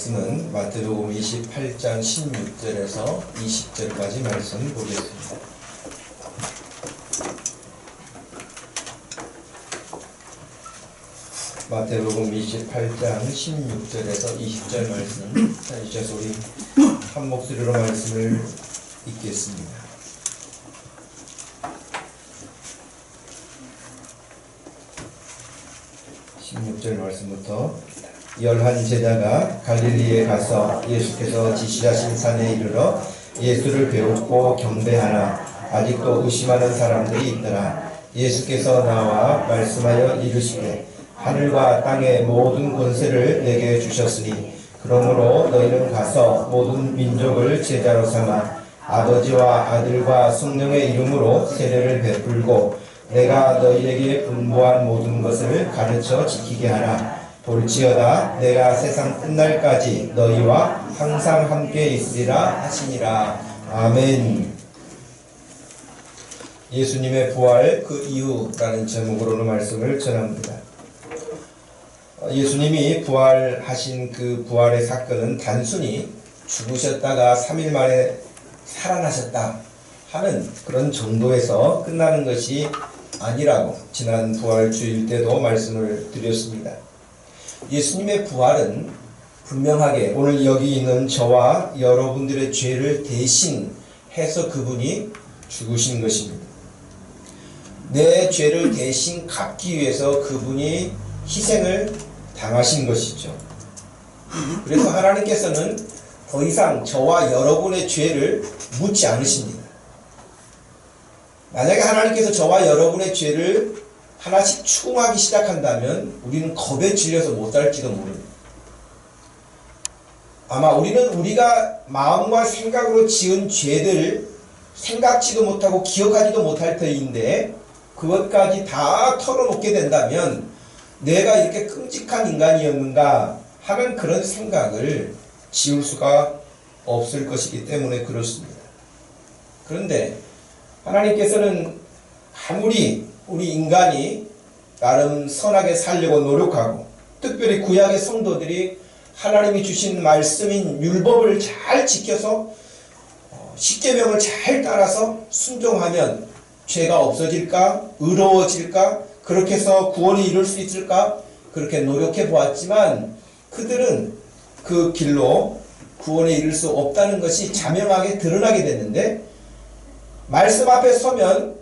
말씀은 마태복음 28장 16절에서 20절까지 말씀 보겠습니다. 마태복음 28장 16절에서 20절 말씀, 자, 이제서 우리 한 목소리로 말씀을 읽겠습니다. 말씀부터 11 제자가 갈릴리에 가서 예수께서 지시하신 산에 이르러 예수를 배웠고 경배하나 아직도 의심하는 사람들이 있더라. 예수께서 나와 말씀하여 이르시되 하늘과 땅의 모든 권세를 내게 주셨으니 그러므로 너희는 가서 모든 민족을 제자로 삼아 아버지와 아들과 성령의 이름으로 세례를 베풀고 내가 너희에게 분부한 모든 것을 가르쳐 지키게 하라. 볼지어다 내가 세상 끝날까지 너희와 항상 함께 있으리라 하시니라. 아멘. 예수님의 부활 그 이후라는 제목으로는 말씀을 전합니다. 예수님이 부활하신 그 부활의 사건은 단순히 죽으셨다가 3일 만에 살아나셨다 하는 그런 정도에서 끝나는 것이 아니라고 지난 부활주일 때도 말씀을 드렸습니다. 예수님의 부활은 분명하게 오늘 여기 있는 저와 여러분들의 죄를 대신해서 그분이 죽으신 것입니다. 내 죄를 대신 갚기 위해서 그분이 희생을 당하신 것이죠. 그래서 하나님께서는 더 이상 저와 여러분의 죄를 묻지 않으십니다. 만약에 하나님께서 저와 여러분의 죄를 하나씩 추궁하기 시작한다면 우리는 겁에 질려서 못 살지도 모릅니다. 아마 우리는 우리가 마음과 생각으로 지은 죄들을 생각지도 못하고 기억하지도 못할 터인데 그것까지 다 털어놓게 된다면 내가 이렇게 끔찍한 인간이었는가 하는 그런 생각을 지울 수가 없을 것이기 때문에 그렇습니다. 그런데 하나님께서는 아무리 우리 인간이 나름 선하게 살려고 노력하고 특별히 구약의 성도들이 하나님이 주신 말씀인 율법을 잘 지켜서 십계명을 잘 따라서 순종하면 죄가 없어질까? 의로워질까? 그렇게 해서 구원에 이룰 수 있을까? 그렇게 노력해 보았지만 그들은 그 길로 구원에 이룰 수 없다는 것이 자명하게 드러나게 됐는데 말씀 앞에 서면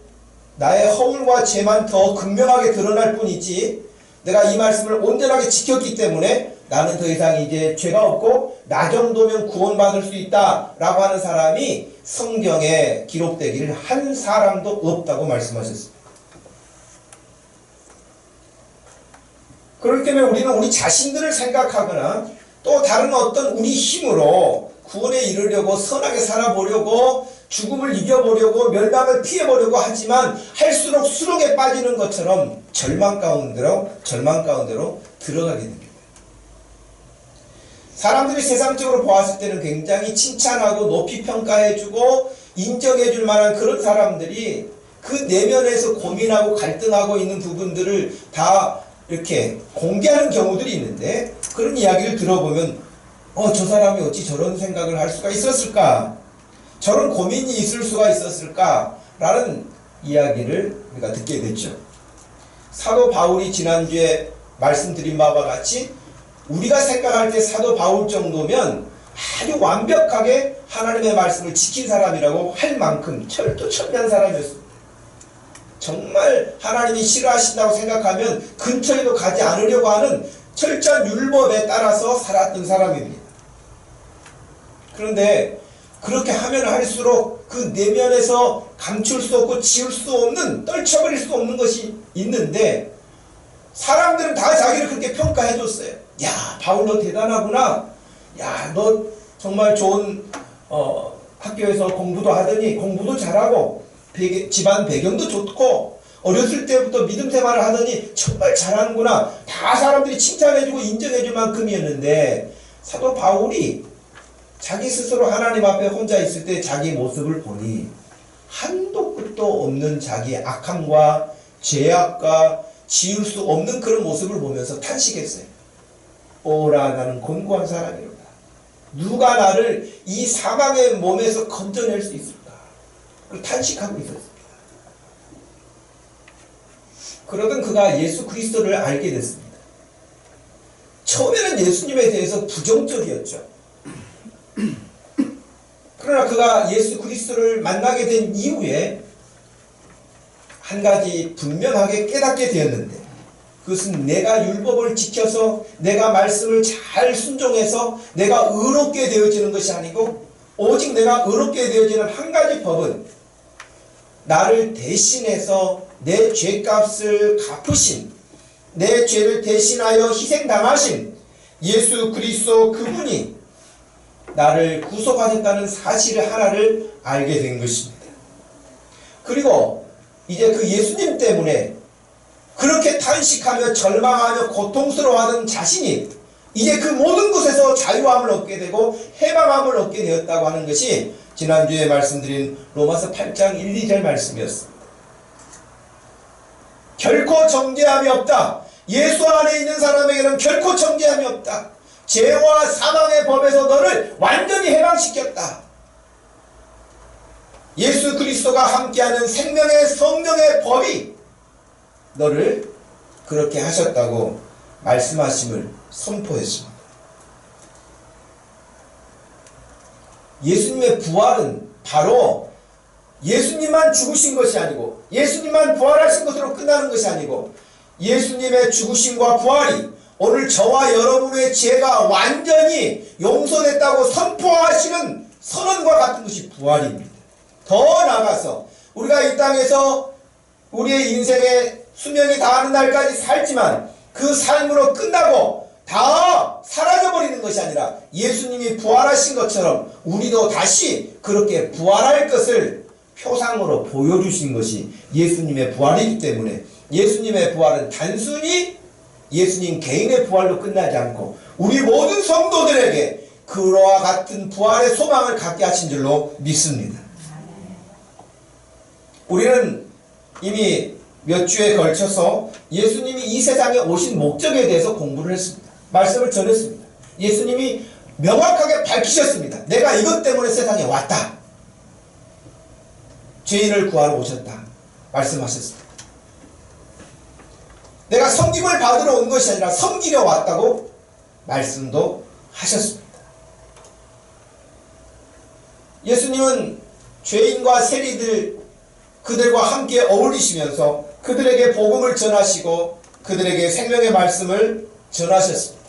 나의 허물과 죄만 더 극명하게 드러날 뿐이지 내가 이 말씀을 온전하게 지켰기 때문에 나는 더 이상 이제 죄가 없고 나 정도면 구원받을 수 있다 라고 하는 사람이 성경에 기록되기를 한 사람도 없다고 말씀하셨습니다. 그렇기 때문에 우리는 우리 자신들을 생각하거나 또 다른 어떤 우리 힘으로 구원에 이르려고 선하게 살아보려고 죽음을 이겨보려고 멸망을 피해보려고 하지만 할수록 수렁에 빠지는 것처럼 절망 가운데로 들어가게 됩니다. 사람들이 세상적으로 보았을 때는 굉장히 칭찬하고 높이 평가해주고 인정해줄 만한 그런 사람들이 그 내면에서 고민하고 갈등하고 있는 부분들을 다 이렇게 공개하는 경우들이 있는데 그런 이야기를 들어보면 저 사람이 어찌 저런 생각을 할 수가 있었을까? 저런 고민이 있을 수가 있었을까? 라는 이야기를 우리가 듣게 됐죠. 사도 바울이 지난주에 말씀드린 바와 같이 우리가 생각할 때 사도 바울 정도면 아주 완벽하게 하나님의 말씀을 지킨 사람이라고 할 만큼 철두철미한 사람이었습니다. 정말 하나님이 싫어하신다고 생각하면 근처에도 가지 않으려고 하는 철저한 율법에 따라서 살았던 사람입니다. 그런데 그렇게 하면 할수록 그 내면에서 감출 수 없고 지울 수 없는, 떨쳐버릴 수 없는 것이 있는데 사람들은 다 자기를 그렇게 평가해 줬어요. 야, 바울 너 대단하구나. 야, 너 정말 좋은 학교에서 공부도 하더니 공부도 잘하고 집안 배경도 좋고 어렸을 때부터 믿음 생활을 하더니 정말 잘하는구나. 다 사람들이 칭찬해주고 인정해줄 만큼이었는데 사도 바울이 자기 스스로 하나님 앞에 혼자 있을 때 자기 모습을 보니 한도 끝도 없는 자기 악함과 죄악과 지울 수 없는 그런 모습을 보면서 탄식했어요. 오라 나는 곤고한 사람이로다. 누가 나를 이 사망의 몸에서 건져낼 수 있을까? 그걸 탄식하고 있었습니다. 그러던 그가 예수 그리스도를 알게 됐습니다. 처음에는 예수님에 대해서 부정적이었죠. 그러나 그가 예수 그리스도를 만나게 된 이후에 한 가지 분명하게 깨닫게 되었는데, 그것은 내가 율법을 지켜서 내가 말씀을 잘 순종해서 내가 의롭게 되어지는 것이 아니고, 오직 내가 의롭게 되어지는 한 가지 법은 나를 대신해서 내 죄값을 갚으신, 내 죄를 대신하여 희생당하신 예수 그리스도 그분이 나를 구속하셨다는 사실 하나를 알게 된 것입니다. 그리고 이제 그 예수님 때문에 그렇게 탄식하며 절망하며 고통스러워하던 자신이 이제 그 모든 것에서 자유함을 얻게 되고 해방함을 얻게 되었다고 하는 것이 지난주에 말씀드린 로마서 8장 1, 2절 말씀이었습니다. 결코 정죄함이 없다. 예수 안에 있는 사람에게는 결코 정죄함이 없다. 죄와 사망의 법에서 너를 완전히 해방시켰다. 예수 그리스도가 함께하는 생명의 성령의 법이 너를 그렇게 하셨다고 말씀하심을 선포했습니다. 예수님의 부활은 바로 예수님만 죽으신 것이 아니고, 예수님만 부활하신 것으로 끝나는 것이 아니고, 예수님의 죽으심과 부활이 오늘 저와 여러분의 죄가 완전히 용서됐다고 선포하시는 선언과 같은 것이 부활입니다. 더 나아가서 우리가 이 땅에서 우리의 인생의 수명이 다하는 날까지 살지만 그 삶으로 끝나고 다 사라져버리는 것이 아니라 예수님이 부활하신 것처럼 우리도 다시 그렇게 부활할 것을 표상으로 보여주신 것이 예수님의 부활이기 때문에, 예수님의 부활은 단순히 예수님 개인의 부활로 끝나지 않고 우리 모든 성도들에게 그와 같은 부활의 소망을 갖게 하신 줄로 믿습니다. 우리는 이미 몇 주에 걸쳐서 예수님이 이 세상에 오신 목적에 대해서 공부를 했습니다. 말씀을 전했습니다. 예수님이 명확하게 밝히셨습니다. 내가 이것 때문에 세상에 왔다. 죄인을 구하러 오셨다. 말씀하셨습니다. 내가 섬김을 받으러 온 것이 아니라 섬기려 왔다고 말씀도 하셨습니다. 예수님은 죄인과 세리들, 그들과 함께 어울리시면서 그들에게 복음을 전하시고 그들에게 생명의 말씀을 전하셨습니다.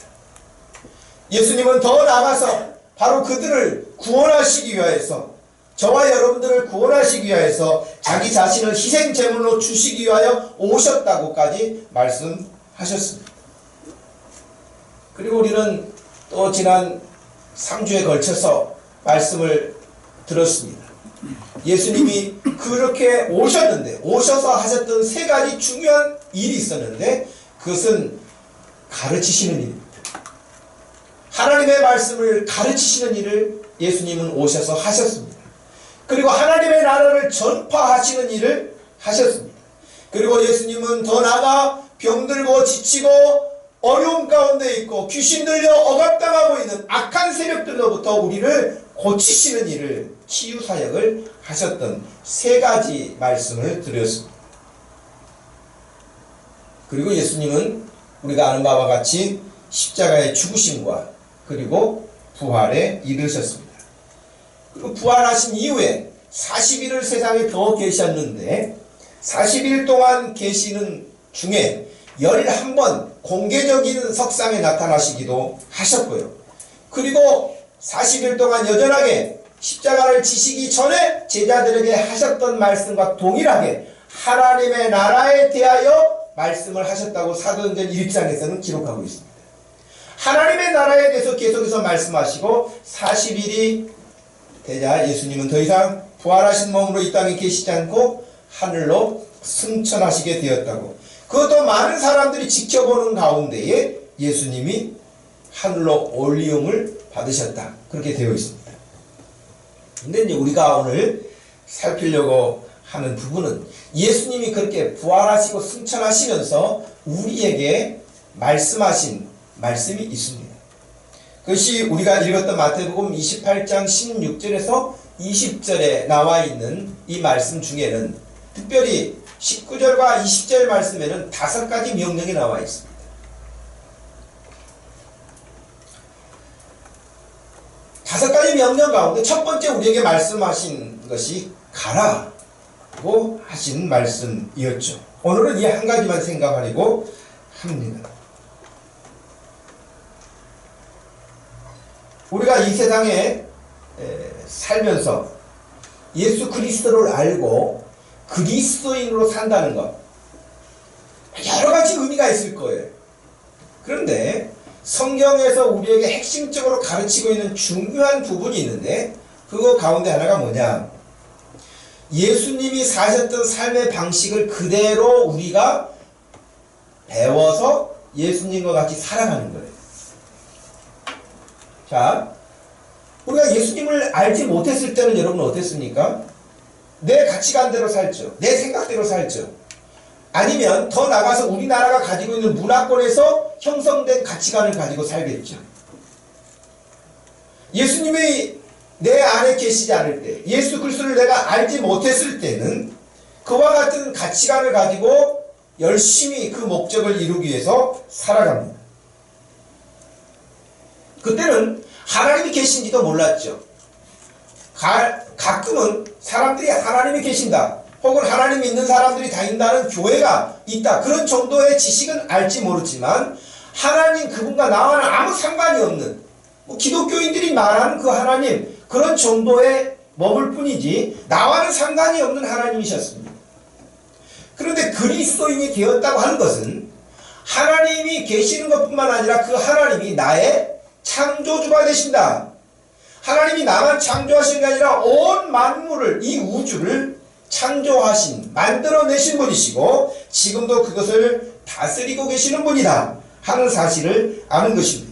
예수님은 더 나아가서 바로 그들을 구원하시기 위하여서, 저와 여러분들을 구원하시기 위하여서 자기 자신을 희생제물로 주시기 위하여 오셨다고까지 말씀하셨습니다. 그리고 우리는 또 지난 3주에 걸쳐서 말씀을 들었습니다. 예수님이 그렇게 오셨는데, 오셔서 하셨던 세 가지 중요한 일이 있었는데, 그것은 가르치시는 일입니다. 하나님의 말씀을 가르치시는 일을 예수님은 오셔서 하셨습니다. 그리고 하나님의 나라를 전파하시는 일을 하셨습니다. 그리고 예수님은 더 나아가 병들고 지치고 어려움 가운데 있고 귀신 들려 억압당하고 있는 악한 세력들로부터 우리를 고치시는 일을, 치유 사역을 하셨던 세 가지 말씀을 드렸습니다. 그리고 예수님은 우리가 아는 바와 같이 십자가의 죽으심과 그리고 부활에 이르셨습니다. 그리고 부활하신 이후에 40일을 세상에 더 계셨는데, 40일 동안 계시는 중에 11번 공개적인 석상에 나타나시기도 하셨고요. 그리고 40일 동안 여전하게 십자가를 지시기 전에 제자들에게 하셨던 말씀과 동일하게 하나님의 나라에 대하여 말씀을 하셨다고 사도행전 1장에서는 기록하고 있습니다. 하나님의 나라에 대해서 계속해서 말씀하시고 40일이 되자 예수님은 더 이상 부활하신 몸으로 이 땅에 계시지 않고 하늘로 승천하시게 되었다고, 그것도 많은 사람들이 지켜보는 가운데에 예수님이 하늘로 올리움을 받으셨다, 그렇게 되어 있습니다. 근데 이제 우리가 오늘 살피려고 하는 부분은 예수님이 그렇게 부활하시고 승천하시면서 우리에게 말씀하신 말씀이 있습니다. 그것이 우리가 읽었던 마태복음 28장 16절에서 20절에 나와 있는 이 말씀 중에는 특별히 19절과 20절 말씀에는 5가지 명령이 나와 있습니다. 다섯 가지 명령 가운데 첫 번째 우리에게 말씀하신 것이 가라고 하신 말씀이었죠. 오늘은 이 한 가지만 생각하려고 합니다. 우리가 이 세상에 살면서 예수 그리스도를 알고 그리스도인으로 산다는 것, 여러 가지 의미가 있을 거예요. 그런데 성경에서 우리에게 핵심적으로 가르치고 있는 중요한 부분이 있는데, 그거 가운데 하나가 뭐냐? 예수님이 사셨던 삶의 방식을 그대로 우리가 배워서 예수님과 같이 살아가는 거예요. 자, 우리가 예수님을 알지 못했을 때는 여러분 어땠습니까? 내 가치관대로 살죠. 내 생각대로 살죠. 아니면 더 나가서 우리나라가 가지고 있는 문화권에서 형성된 가치관을 가지고 살겠죠. 예수님이 내 안에 계시지 않을 때, 예수 그리스도를 내가 알지 못했을 때는 그와 같은 가치관을 가지고 열심히 그 목적을 이루기 위해서 살아갑니다. 그때는 하나님이 계신지도 몰랐죠. 가끔은 사람들이 하나님이 계신다, 혹은 하나님이 있는 사람들이 다닌다는 교회가 있다, 그런 정도의 지식은 알지 모르지만 하나님 그분과 나와는 아무 상관이 없는, 기독교인들이 말하는 그 하나님, 그런 정도에 머물 뿐이지 나와는 상관이 없는 하나님이셨습니다. 그런데 그리스도인이 되었다고 하는 것은 하나님이 계시는 것뿐만 아니라 그 하나님이 나의 창조주가 되신다, 하나님이 나만 창조하신 게 아니라 온 만물을, 이 우주를 창조하신, 만들어내신 분이시고 지금도 그것을 다스리고 계시는 분이다 하는 사실을 아는 것입니다.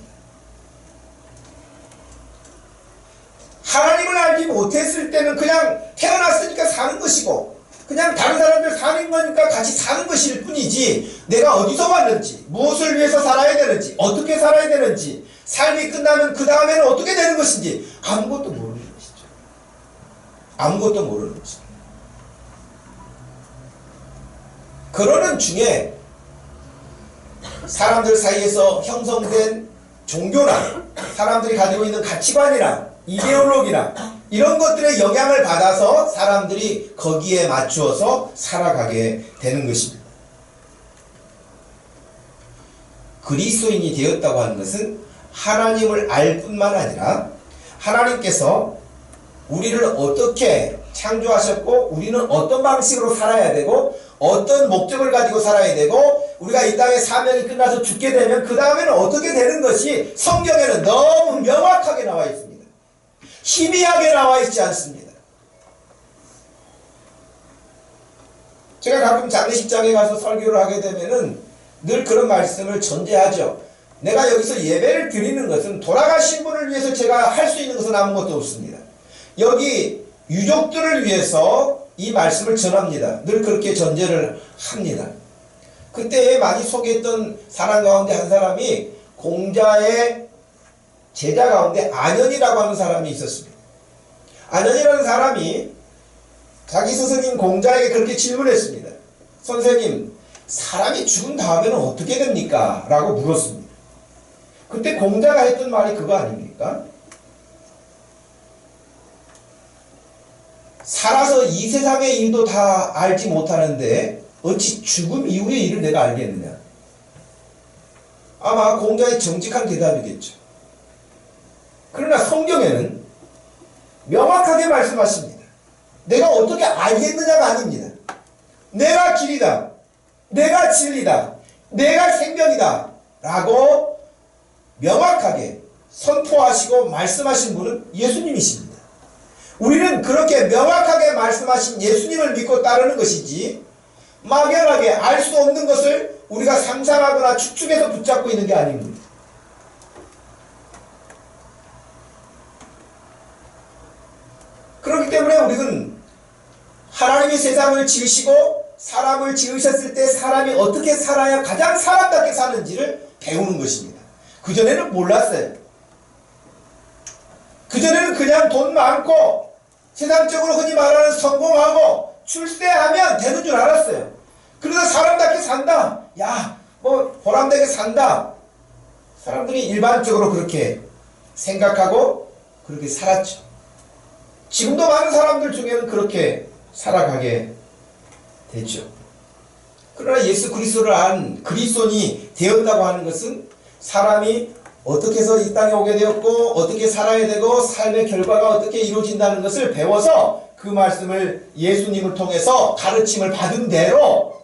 하나님을 알지 못했을 때는 그냥 태어났으니까 사는 것이고, 그냥 다른 사람들 사는 거니까 같이 사는 것일 뿐이지, 내가 어디서 왔는지, 무엇을 위해서 살아야 되는지, 어떻게 살아야 되는지, 삶이 끝나면 그 다음에는 어떻게 되는 것인지 아무것도 모르는 것이죠. 아무것도 모르는 것입니다. 그러는 중에 사람들 사이에서 형성된 종교나 사람들이 가지고 있는 가치관이나 이데올로기나 이런 것들의 영향을 받아서 사람들이 거기에 맞추어서 살아가게 되는 것입니다. 그리스도인이 되었다고 하는 것은 하나님을 알 뿐만 아니라 하나님께서 우리를 어떻게 창조하셨고 우리는 어떤 방식으로 살아야 되고 어떤 목적을 가지고 살아야 되고 우리가 이 땅의 사명이 끝나서 죽게 되면 그 다음에는 어떻게 되는 것이 성경에는 너무 명확하게 나와 있습니다. 희미하게 나와 있지 않습니다. 제가 가끔 장례식장에 가서 설교를 하게 되면은 늘 그런 말씀을 전제하죠. 내가 여기서 예배를 드리는 것은 돌아가신 분을 위해서 제가 할 수 있는 것은 아무것도 없습니다. 여기 유족들을 위해서 이 말씀을 전합니다. 늘 그렇게 전제를 합니다. 그때 많이 소개했던 사람 가운데 한 사람이 공자의 제자 가운데 안현이라고 하는 사람이 있었습니다. 안현이라는 사람이 자기 스승인 공자에게 그렇게 질문했습니다. 선생님, 사람이 죽은 다음에는 어떻게 됩니까? 라고 물었습니다. 그때 공자가 했던 말이 그거 아닙니까? 살아서 이 세상의 일도 다 알지 못하는데 어찌 죽음 이후의 일을 내가 알겠느냐? 아마 공자의 정직한 대답이겠죠. 그러나 성경에는 명확하게 말씀하십니다. 내가 어떻게 알겠느냐가 아닙니다. 내가 길이다, 내가 진리다, 내가 생명이다 라고 명확하게 선포하시고 말씀하신 분은 예수님이십니다. 우리는 그렇게 명확하게 말씀하신 예수님을 믿고 따르는 것이지 막연하게 알 수 없는 것을 우리가 상상하거나 추측해서 붙잡고 있는 게 아닙니다. 그렇기 때문에 우리는 하나님이 세상을 지으시고 사람을 지으셨을 때 사람이 어떻게 살아야 가장 사람답게 사는지를 배우는 것입니다. 그전에는 몰랐어요. 그전에는 그냥 돈 많고 세상적으로 흔히 말하는 성공하고 출세하면 되는 줄 알았어요. 그러다 사람답게 산다. 야, 뭐 보람되게 산다. 사람들이 일반적으로 그렇게 생각하고 그렇게 살았죠. 지금도 많은 사람들 중에는 그렇게 살아가게 됐죠. 그러나 예수 그리스도를 안 그리스도인이 되었다고 하는 것은 사람이 어떻게 해서 이 땅에 오게 되었고 어떻게 살아야 되고 삶의 결과가 어떻게 이루어진다는 것을 배워서 그 말씀을 예수님을 통해서 가르침을 받은 대로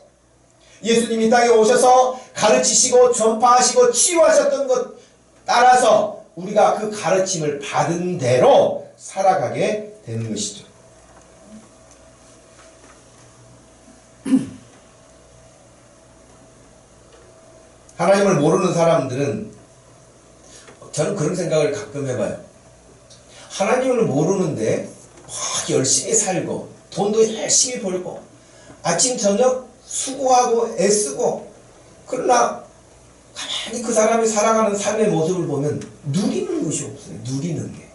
예수님이 땅에 오셔서 가르치시고 전파하시고 치유하셨던 것 따라서 우리가 그 가르침을 받은 대로 살아가게 되는 것이죠. 하나님을 모르는 사람들은 저는 그런 생각을 가끔 해봐요. 하나님을 모르는데 막 열심히 살고 돈도 열심히 벌고 아침 저녁 수고하고 애쓰고 그러나 가만히 그 사람이 살아가는 삶의 모습을 보면 누리는 것이 없어요. 누리는 게.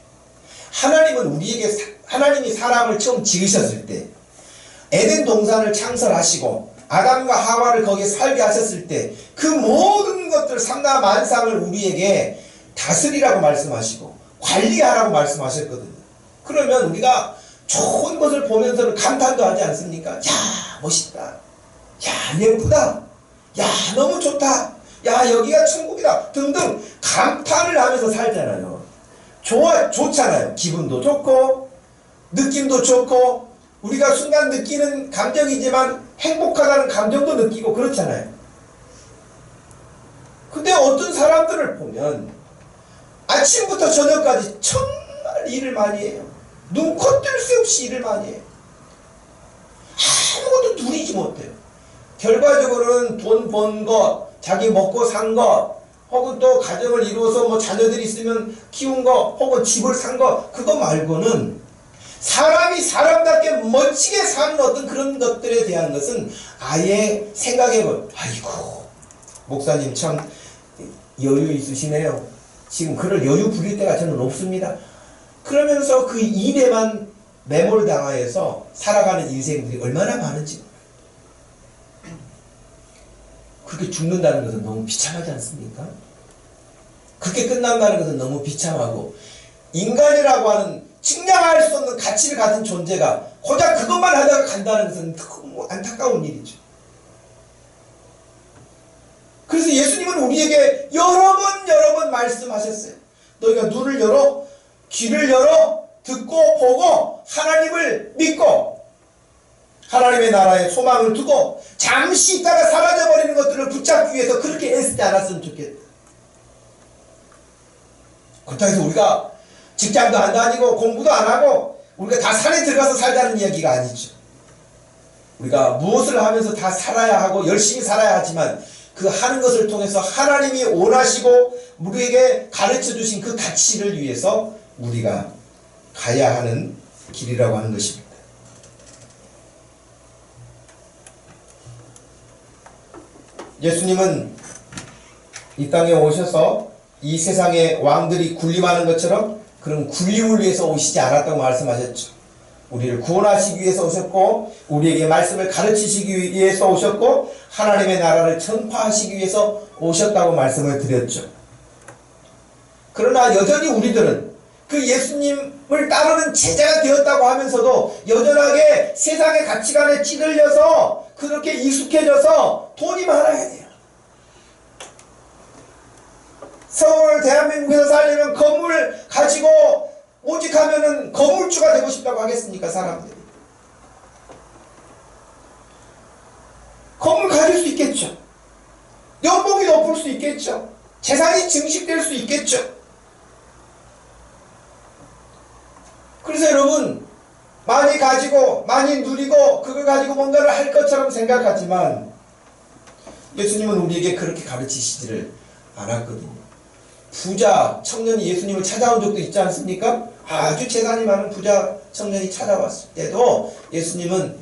하나님은 우리에게 하나님이 사람을 처음 지으셨을 때 에덴 동산을 창설하시고 아담과 하와를 거기에 살게 하셨을 때 그 모든 것들 삼라만상을 우리에게 다스리라고 말씀하시고 관리하라고 말씀하셨거든요. 그러면 우리가 좋은 것을 보면서는 감탄도 하지 않습니까? 야, 멋있다. 야, 예쁘다. 야, 너무 좋다. 야, 여기가 천국이다. 등등 감탄을 하면서 살잖아요. 좋잖아요. 기분도 좋고 느낌도 좋고 우리가 순간 느끼는 감정이지만 행복하다는 감정도 느끼고 그렇잖아요. 근데 어떤 사람들을 보면 아침부터 저녁까지 정말 일을 많이 해요. 눈코 뜰 새 없이 일을 많이 해요. 아무것도 누리지 못해요. 결과적으로는 돈 번 것, 자기 먹고 산 것, 혹은 또 가정을 이루어서 뭐 자녀들이 있으면 키운 것, 혹은 집을 산 것, 그거 말고는 사람이 사람답게 멋지게 사는 어떤 그런 것들에 대한 것은 아예 생각해볼, 아이고, 목사님 참 여유 있으시네요. 지금 그럴 여유 부릴 때가 저는 없습니다. 그러면서 그 일에만 매몰당하여서 살아가는 인생들이 얼마나 많은지. 그렇게 죽는다는 것은 너무 비참하지 않습니까? 그렇게 끝난다는 것은 너무 비참하고 인간이라고 하는 측량할 수 없는 가치를 가진 존재가 고작 그것만 하다가 간다는 것은 너무 안타까운 일이죠. 그래서 예수님은 우리에게 여러 번 말씀하셨어요. 너희가 눈을 열어 귀를 열어 듣고 보고 하나님을 믿고 하나님의 나라에 소망을 두고 잠시 있다가 사라져버리는 것들을 붙잡기 위해서 그렇게 애쓰지 않았으면 좋겠다. 그렇다고 해서 우리가 직장도 안 다니고 공부도 안 하고 우리가 다 산에 들어가서 살자는 이야기가 아니죠. 우리가 무엇을 하면서 다 살아야 하고 열심히 살아야 하지만 그 하는 것을 통해서 하나님이 원하시고 우리에게 가르쳐 주신 그 가치를 위해서 우리가 가야 하는 길이라고 하는 것입니다. 예수님은 이 땅에 오셔서 이 세상의 왕들이 군림하는 것처럼 그런 군림을 위해서 오시지 않았다고 말씀하셨죠. 우리를 구원하시기 위해서 오셨고 우리에게 말씀을 가르치시기 위해서 오셨고 하나님의 나라를 전파하시기 위해서 오셨다고 말씀을 드렸죠. 그러나 여전히 우리들은 그 예수님을 따르는 제자가 되었다고 하면서도 여전하게 세상의 가치관에 찌들려서 그렇게 익숙해져서 돈이 많아야 돼요. 서울 대한민국에서 살려면 건물 가지고 오직 하면은 건물주가 되고 싶다고 하겠습니까? 사람들이. 건물 가질 수 있겠죠. 연봉이 높을 수 있겠죠. 재산이 증식될 수 있겠죠. 그래서 여러분 많이 가지고 많이 누리고 그걸 가지고 뭔가를 할 것처럼 생각하지만 예수님은 우리에게 그렇게 가르치시지를 않았거든요. 부자 청년이 예수님을 찾아온 적도 있지 않습니까? 아주 재산이 많은 부자 청년이 찾아왔을 때도 예수님은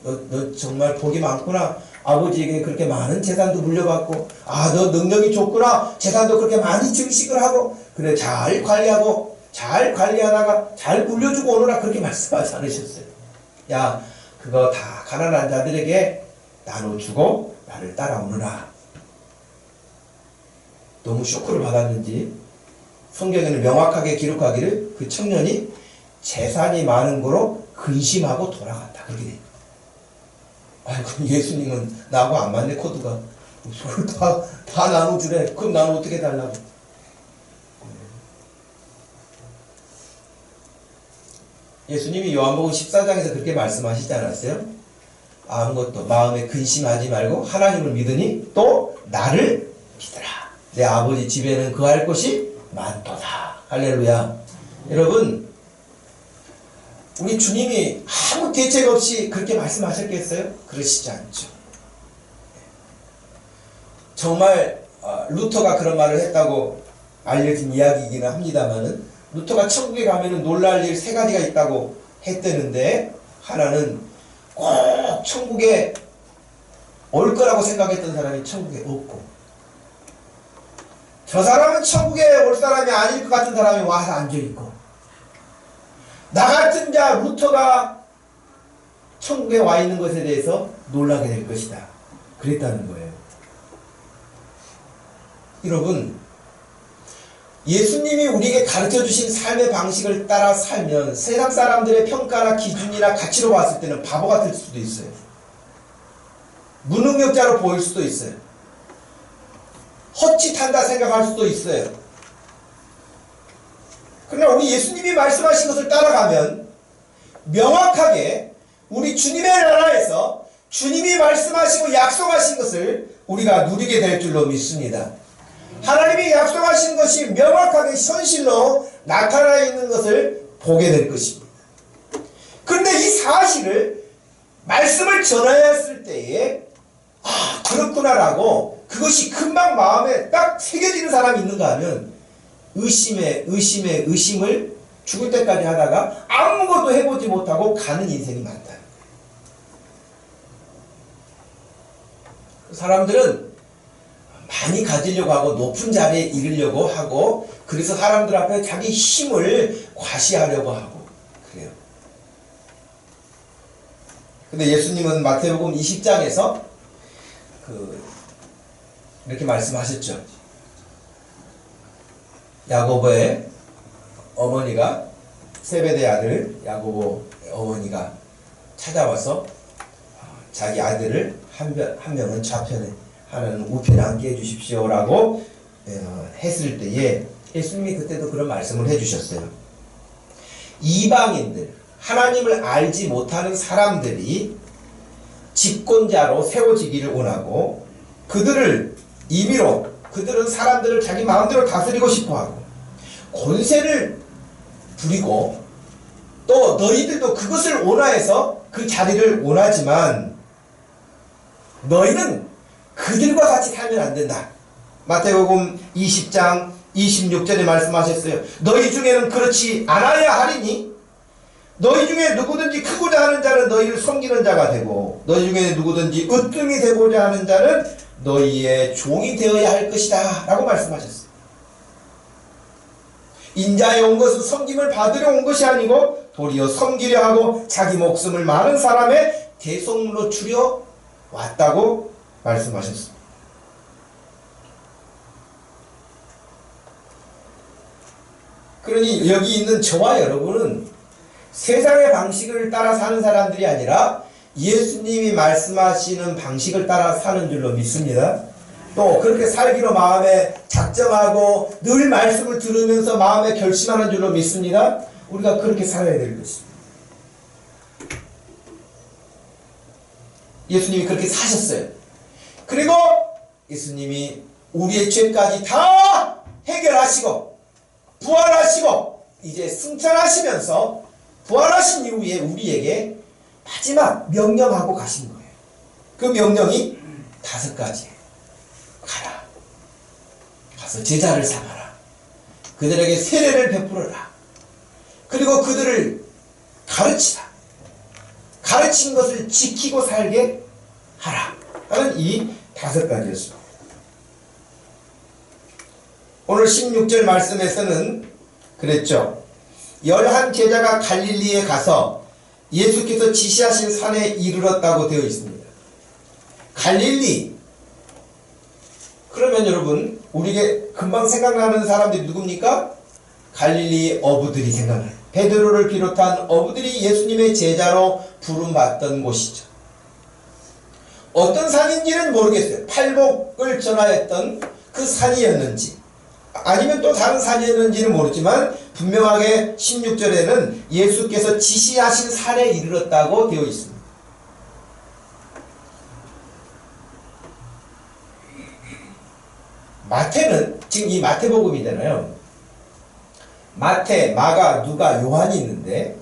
너 정말 복이 많구나. 아버지에게 그렇게 많은 재산도 물려받고 너 능력이 좋구나. 재산도 그렇게 많이 증식을 하고 그래 잘 관리하고 잘 관리하다가 잘 물려주고 오너라 그렇게 말씀하지 않으셨어요. 야, 그거 다 가난한 자들에게 나눠주고 나를 따라오느라. 너무 쇼크를 받았는지 성경에는 명확하게 기록하기를 그 청년이 재산이 많은 거로 근심하고 돌아갔다. 그렇게 돼. 아이고, 예수님은 나하고 안 맞네, 코드가. 그걸 다 나눠주래. 그럼 나는 어떻게 달라고? 예수님이 요한복음 14장에서 그렇게 말씀하시지 않았어요? 아무것도 마음에 근심하지 말고 하나님을 믿으니 또 나를 믿으라. 내 아버지 집에는 거할 곳이 많도다. 할렐루야. 여러분, 우리 주님이 아무 대책 없이 그렇게 말씀하셨겠어요? 그러시지 않죠. 정말 루터가 그런 말을 했다고 알려진 이야기이기는 합니다만은, 루터가 천국에 가면은 놀랄 일 세 가지가 있다고 했다는데, 하나는 꼭 천국에 올 거라고 생각했던 사람이 천국에 없고, 저 사람은 천국에 올 사람이 아닐 것 같은 사람이 와서 앉아있고, 나 같은 자 루터가 천국에 와 있는 것에 대해서 놀라게 될 것이다. 그랬다는 거예요. 여러분, 예수님이 우리에게 가르쳐 주신 삶의 방식을 따라 살면 세상 사람들의 평가나 기준이나 가치로 봤을 때는 바보 같을 수도 있어요. 무능력자로 보일 수도 있어요. 헛짓한다 생각할 수도 있어요. 그러나 우리 예수님이 말씀하신 것을 따라가면 명확하게 우리 주님의 나라에서 주님이 말씀하시고 약속하신 것을 우리가 누리게 될 줄로 믿습니다. 하나님이 약속하신 것이 명확하게 현실로 나타나 있는 것을 보게 될 것입니다. 그런데 이 사실을 말씀을 전하였을 때에 그렇구나라고 그것이 금방 마음에 딱 새겨지는 사람이 있는가 하면 의심을 죽을 때까지 하다가 아무것도 해보지 못하고 가는 인생이 많다. 사람들은 많이 가지려고 하고 높은 자리에 이르려고 하고, 그래서 사람들 앞에 자기 힘을 과시하려고 하고 그래요. 근데 예수님은 마태복음 20장에서 이렇게 말씀하셨죠. 야고보의 어머니가, 세베대 아들 야고보 어머니가 찾아와서 자기 아들을 한 명은 좌편에 하나는 우편에 앉게 해주십시오라고 했을 때에 예수님이 그때도 그런 말씀을 해주셨어요. 이방인들, 하나님을 알지 못하는 사람들이 집권자로 세워지기를 원하고, 그들은 사람들을 자기 마음대로 다스리고 싶어하고 권세를 부리고, 또 너희들도 그것을 원하여서 그 자리를 원하지만 너희는 그들과 같이 살면 안 된다. 마태복음 20장 26절에 말씀하셨어요. 너희 중에는 그렇지 않아야 하리니 너희 중에 누구든지 크고자 하는 자는 너희를 섬기는 자가 되고, 너희 중에 누구든지 으뜸이 되고자 하는 자는 너희의 종이 되어야 할 것이다 라고 말씀하셨어요. 인자에 온 것은 섬김을 받으려 온 것이 아니고 도리어 섬기려 하고 자기 목숨을 많은 사람의 대속물로 주려 왔다고 말씀하셨습니다. 그러니 여기 있는 저와 여러분은 세상의 방식을 따라 사는 사람들이 아니라 예수님이 말씀하시는 방식을 따라 사는 줄로 믿습니다. 또 그렇게 살기로 마음에 작정하고 늘 말씀을 들으면서 마음에 결심하는 줄로 믿습니다. 우리가 그렇게 살아야 될 것입니다. 예수님이 그렇게 사셨어요. 그리고 예수님이 우리의 죄까지 다 해결하시고 부활하시고 이제 승천하시면서 부활하신 이후에 우리에게 마지막 명령하고 가신 거예요. 그 명령이 5가지예요. 가라. 가서 제자를 삼아라. 그들에게 세례를 베풀어라. 그리고 그들을 가르치라. 가르친 것을 지키고 살게 하라. 하는 이 5가지였습니다. 오늘 16절 말씀에서는 그랬죠. 11 제자가 갈릴리에 가서 예수께서 지시하신 산에 이르렀다고 되어 있습니다. 갈릴리. 그러면 여러분, 우리에게 금방 생각나는 사람들이 누굽니까? 갈릴리 어부들이 생각나요. 베드로를 비롯한 어부들이 예수님의 제자로 부름받던 곳이죠. 어떤 산인지는 모르겠어요. 팔복을 전하였던 그 산이었는지 아니면 또 다른 산이었는지는 모르지만 분명하게 16절에는 예수께서 지시하신 산에 이르렀다고 되어 있습니다. 마태는 지금 이 마태복음이잖아요. 마태, 마가, 누가, 요한이 있는데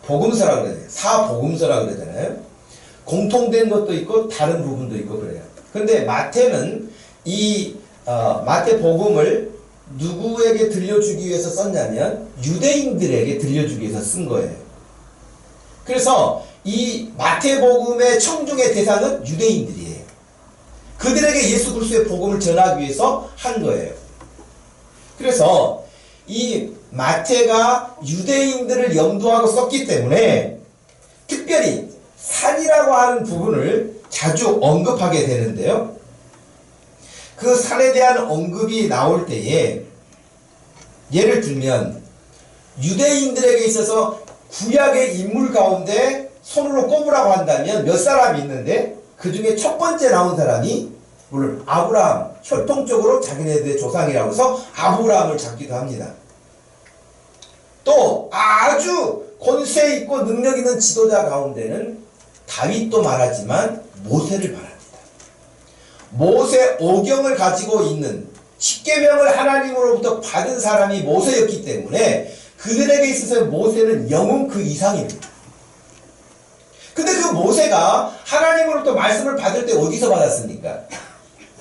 복음서라고 그러잖아요. 사복음서라고 그러잖아요. 공통된 것도 있고 다른 부분도 있고 그래요. 그런데 마태는 이 마태복음을 누구에게 들려주기 위해서 썼냐면 유대인들에게 들려주기 위해서 쓴 거예요. 그래서 이 마태복음의 청중의 대상은 유대인들이에요. 그들에게 예수 그리스도의 복음을 전하기 위해서 한 거예요. 그래서 이 마태가 유대인들을 염두하고 썼기 때문에 특별히 산이라고 하는 부분을 자주 언급하게 되는데요. 그 산에 대한 언급이 나올 때에 예를 들면 유대인들에게 있어서 구약의 인물 가운데 손으로 꼽으라고 한다면 몇 사람이 있는데 그 중에 첫 번째 나온 사람이 물론 아브라함, 혈통적으로 자기네들의 조상이라고 해서 아브라함을 잡기도 합니다. 또 아주 권세 있고 능력 있는 지도자 가운데는 다윗도 말하지만 모세를 말합니다. 모세 오경을 가지고 있는 십계명을 하나님으로부터 받은 사람이 모세였기 때문에 그들에게 있어서 모세는 영웅 그 이상입니다. 근데 그 모세가 하나님으로부터 말씀을 받을 때 어디서 받았습니까?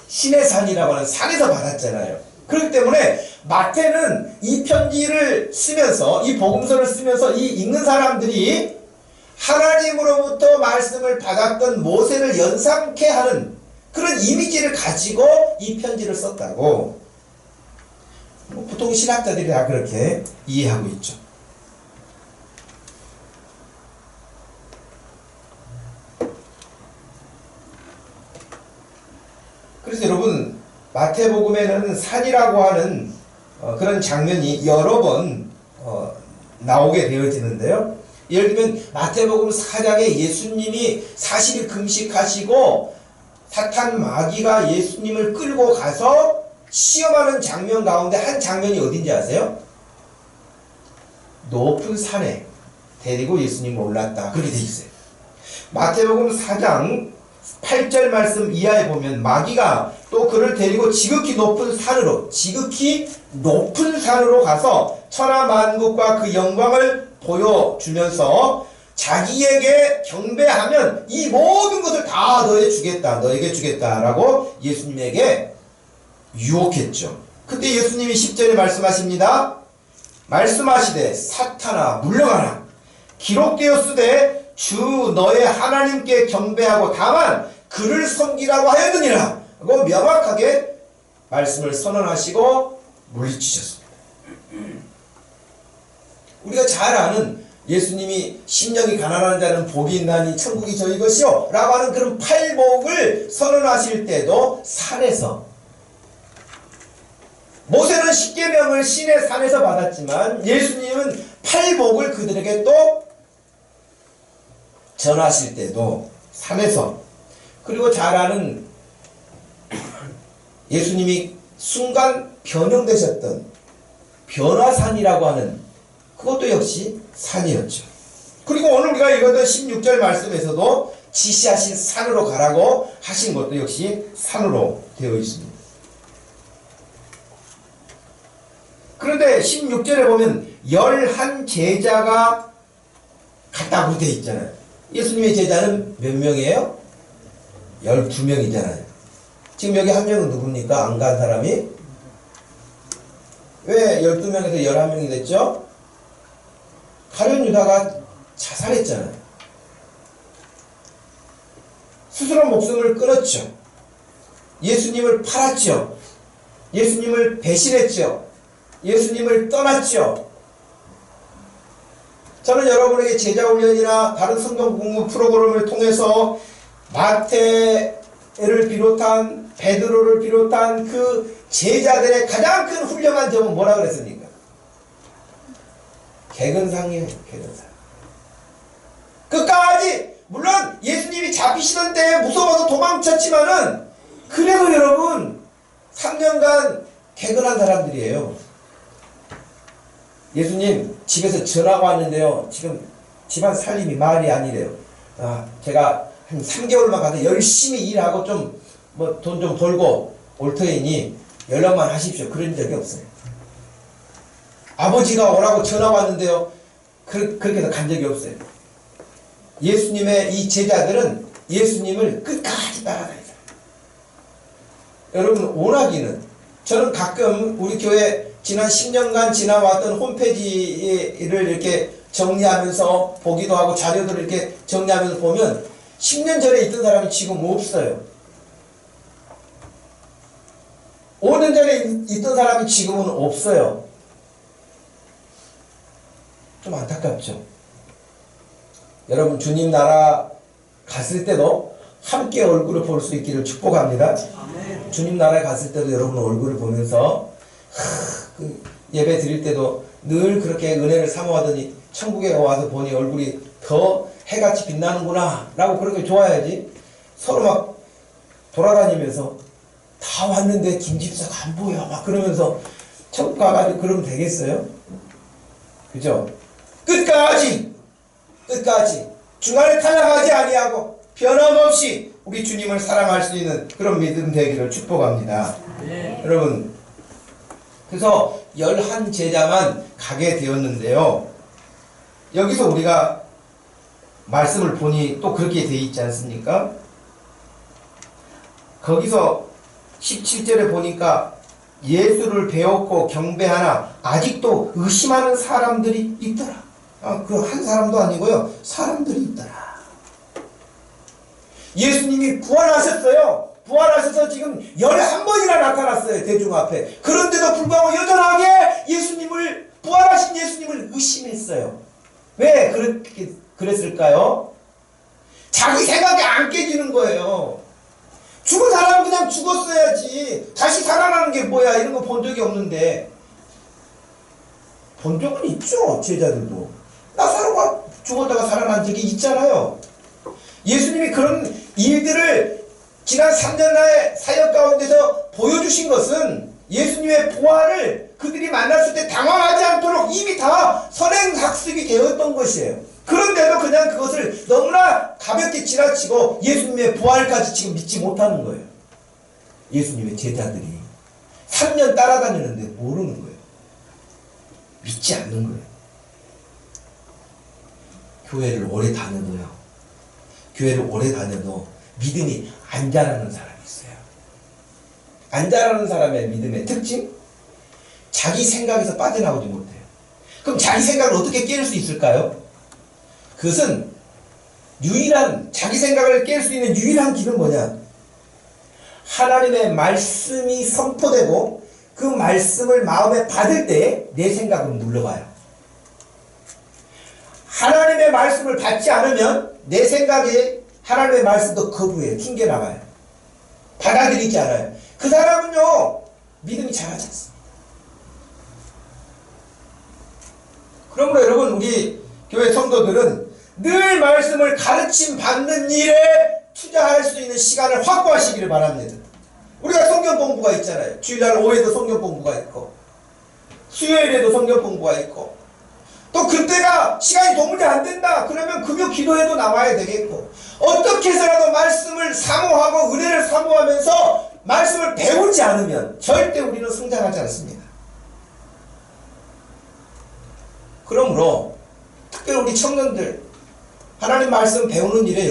신의 산이라고 하는 산에서 받았잖아요. 그렇기 때문에 마태는 이 편지를 쓰면서 이 복음서를 쓰면서 이 읽는 사람들이 하나님으로부터 말씀을 받았던 모세를 연상케 하는 그런 이미지를 가지고 이 편지를 썼다고 보통 신학자들이 다 그렇게 이해하고 있죠. 그래서 여러분 마태복음에는 산이라고 하는 그런 장면이 여러 번 나오게 되어지는데요. 예를 들면 마태복음 4장에 예수님이 40일 금식하시고 사탄 마귀가 예수님을 끌고 가서 시험하는 장면 가운데 한 장면이 어딘지 아세요? 높은 산에 데리고 예수님을 올랐다. 그렇게 돼 있어요. 마태복음 4장 8절 말씀 이하에 보면 마귀가 또 그를 데리고 지극히 높은 산으로 가서 천하만국과 그 영광을 보여주면서 자기에게 경배하면 이 모든 것을 다 너에게 주겠다라고 예수님에게 유혹했죠. 그때 예수님이 10절에 말씀하십니다. 말씀하시되 사탄아 물러가라. 기록되었으되 주 너의 하나님께 경배하고 다만 그를 섬기라고 하였느니라 하고 명확하게 말씀을 선언하시고 물리치셨습니다. 우리가 잘 아는 예수님이 심령이 가난한 자는 복이 있나니 천국이 저희 것이요 라고 하는 그런 팔복을 선언하실 때도 산에서, 모세는 십계명을 신의 산에서 받았지만 예수님은 팔복을 그들에게 또 전하실 때도 산에서, 그리고 잘 아는 예수님이 순간 변형되셨던 변화산이라고 하는 그것도 역시 산이었죠. 그리고 오늘 우리가 읽었던 16절 말씀에서도 지시하신 산으로 가라고 하신 것도 역시 산으로 되어 있습니다. 그런데 16절에 보면 11 제자가 갔다고 되어 있잖아요. 예수님의 제자는 몇 명이에요? 12명이잖아요. 지금 여기 한 명은 누굽니까? 안 간 사람이? 왜 12명에서 11명이 됐죠? 가룟 유다가 자살했잖아요. 스스로 목숨을 끊었죠. 예수님을 팔았죠. 예수님을 배신했죠. 예수님을 떠났죠. 저는 여러분에게 제자훈련이나 다른 성경 공부 프로그램을 통해서 마태를 비롯한 베드로를 비롯한 그 제자들의 가장 큰 훌륭한 점은 뭐라 그랬습니까? 개근상이에요. 개근상. 끝까지 물론 예수님이 잡히시던 때에 무서워서 도망쳤지만은 그래도 여러분 3년간 개근한 사람들이에요. 예수님 집에서 전화가 왔는데요. 지금 집안 살림이 말이 아니래요. 제가 한 3개월만 가서 열심히 일하고 좀 뭐 돈 좀 벌고 올 터이니 연락만 하십시오. 그런 적이 없어요. 아버지가 오라고 전화가 왔는데요. 그렇게 해서 간 적이 없어요. 예수님의 이 제자들은 예수님을 끝까지 따라다니죠. 여러분 원하기는 저는 가끔 우리 교회 지난 10년간 지나왔던 홈페이지를 이렇게 정리하면서 보기도 하고 자료들을 이렇게 정리하면서 보면 10년 전에 있던 사람이 지금 없어요. 5년 전에 있던 사람이 지금은 없어요. 좀 안타깝죠. 여러분 주님 나라 갔을 때도 함께 얼굴을 볼 수 있기를 축복합니다. 주님 나라에 갔을 때도 여러분 얼굴을 보면서 그 예배 드릴 때도 늘 그렇게 은혜를 사모하더니 천국에 와서 보니 얼굴이 더 해같이 빛나는구나 라고 그렇게 좋아야지. 서로 막 돌아다니면서 다 왔는데 김집사가 안 보여 막 그러면서 천국 가가지고 그러면 되겠어요? 그죠? 끝까지 중간에 탈락하지 아니하고 변함없이 우리 주님을 사랑할 수 있는 그런 믿음 되기를 축복합니다. 네. 여러분 그래서 11제자만 가게 되었는데요. 여기서 우리가 말씀을 보니 또 그렇게 되어 있지 않습니까? 거기서 17절에 보니까 예수를 배웠고 경배하나 아직도 의심하는 사람들이 있더라. 그 한 사람도 아니고요. 사람들이 있더라. 예수님이 부활하셨어요. 부활하셔서 지금 11번이나 나타났어요. 대중 앞에. 그런데도 불구하고 여전하게 부활하신 예수님을 의심했어요. 왜 그렇게 그랬을까요? 자기 생각이 안 깨지는 거예요. 죽은 사람은 그냥 죽었어야지. 다시 살아나는 게 뭐야. 이런 거 본 적이 없는데. 본 적은 있죠. 제자들도. 나사로가 죽었다가 살아난 적이 있잖아요. 예수님이 그런 일들을 지난 3년의 사역 가운데서 보여주신 것은 예수님의 부활을 그들이 만났을 때 당황하지 않도록 이미 다 선행학습이 되었던 것이에요. 그런데도 그냥 그것을 너무나 가볍게 지나치고 예수님의 부활까지 지금 믿지 못하는 거예요. 예수님의 제자들이 3년 따라다니는데 모르는 거예요. 믿지 않는 거예요. 교회를 오래 다녀도요. 교회를 오래 다녀도 믿음이 안 자라는 사람이 있어요. 안 자라는 사람의 믿음의 특징? 자기 생각에서 빠져나오지 못해요. 그럼 자기 생각을 어떻게 깰 수 있을까요? 그것은 자기 생각을 깰 수 있는 유일한 길은 뭐냐? 하나님의 말씀이 선포되고 그 말씀을 마음에 받을 때 내 생각은 물러가요. 하나님의 말씀을 받지 않으면 내 생각에 하나님의 말씀도 거부해요. 튕겨나가요. 받아들이지 않아요. 그 사람은요 믿음이 자라지 않습니다. 그러므로 여러분 우리 교회 성도들은 늘 말씀을 가르침 받는 일에 투자할 수 있는 시간을 확보하시기를 바랍니다. 우리가 성경 공부가 있잖아요. 주일날 오후에도 성경 공부가 있고 수요일에도 성경 공부가 있고 또 그때가 시간이 도무지 안 된다 그러면 금요 기도회도 나와야 되겠고 어떻게 해서라도 말씀을 사모하고 은혜를 사모하면서 말씀을 배우지 않으면 절대 우리는 성장하지 않습니다. 그러므로 특별히 우리 청년들 하나님 말씀 배우는 일에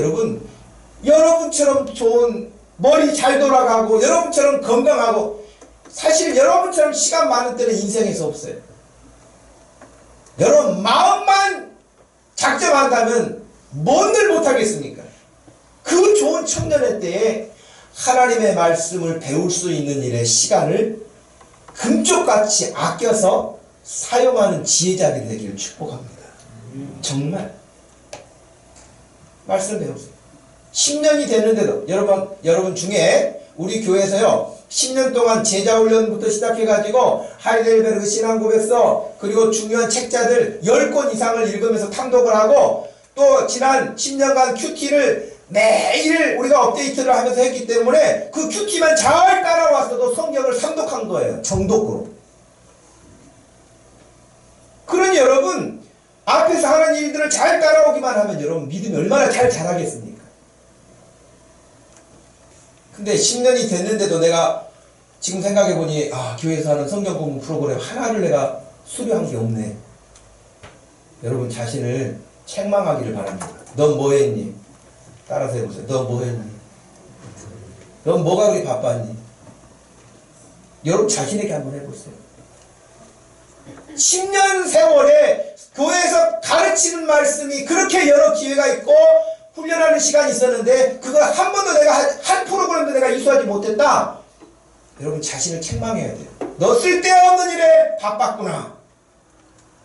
여러분처럼 좋은 머리 잘 돌아가고 여러분처럼 건강하고 사실 여러분처럼 시간 많은 때는 인생에서 없어요. 여러분 마음만 작정한다면 뭔들 못하겠습니까? 그 좋은 청년의 때에 하나님의 말씀을 배울 수 있는 일에 시간을 금쪽같이 아껴서 사용하는 지혜자들이 되기를 축복합니다. 정말 말씀 배우세요. 10년이 됐는데도 여러분 중에 우리 교회에서요 10년 동안 제자훈련부터 시작해가지고 하이델베르그 신앙고백서 그리고 중요한 책자들 10권 이상을 읽으면서 탐독을 하고 또 지난 10년간 큐티를 매일 우리가 업데이트를 하면서 했기 때문에 그 큐티만 잘 따라왔어도 성경을 삼독한 거예요. 정독으로. 그러니 여러분 앞에서 하는 일들을 잘 따라오기만 하면 여러분 믿음이 얼마나 잘 자라겠습니까? 근데 10년이 됐는데도 내가 지금 생각해보니 교회에서 하는 성경 공부 프로그램 하나를 내가 수료한 게 없네. 여러분 자신을 책망하기를 바랍니다. 넌 뭐 했니? 따라서 해보세요. 너 뭐 했니? 넌 뭐가 그리 바빴니? 여러분 자신에게 한번 해보세요. 10년 세월에 교회에서 가르치는 말씀이 그렇게 여러 기회가 있고 훈련하는 시간이 있었는데 그거 한 번도 내가 한 프로그램도 내가 이수하지 못했다. 여러분 자신을 책망해야 돼요. 너 쓸데없는 일에 바빴구나.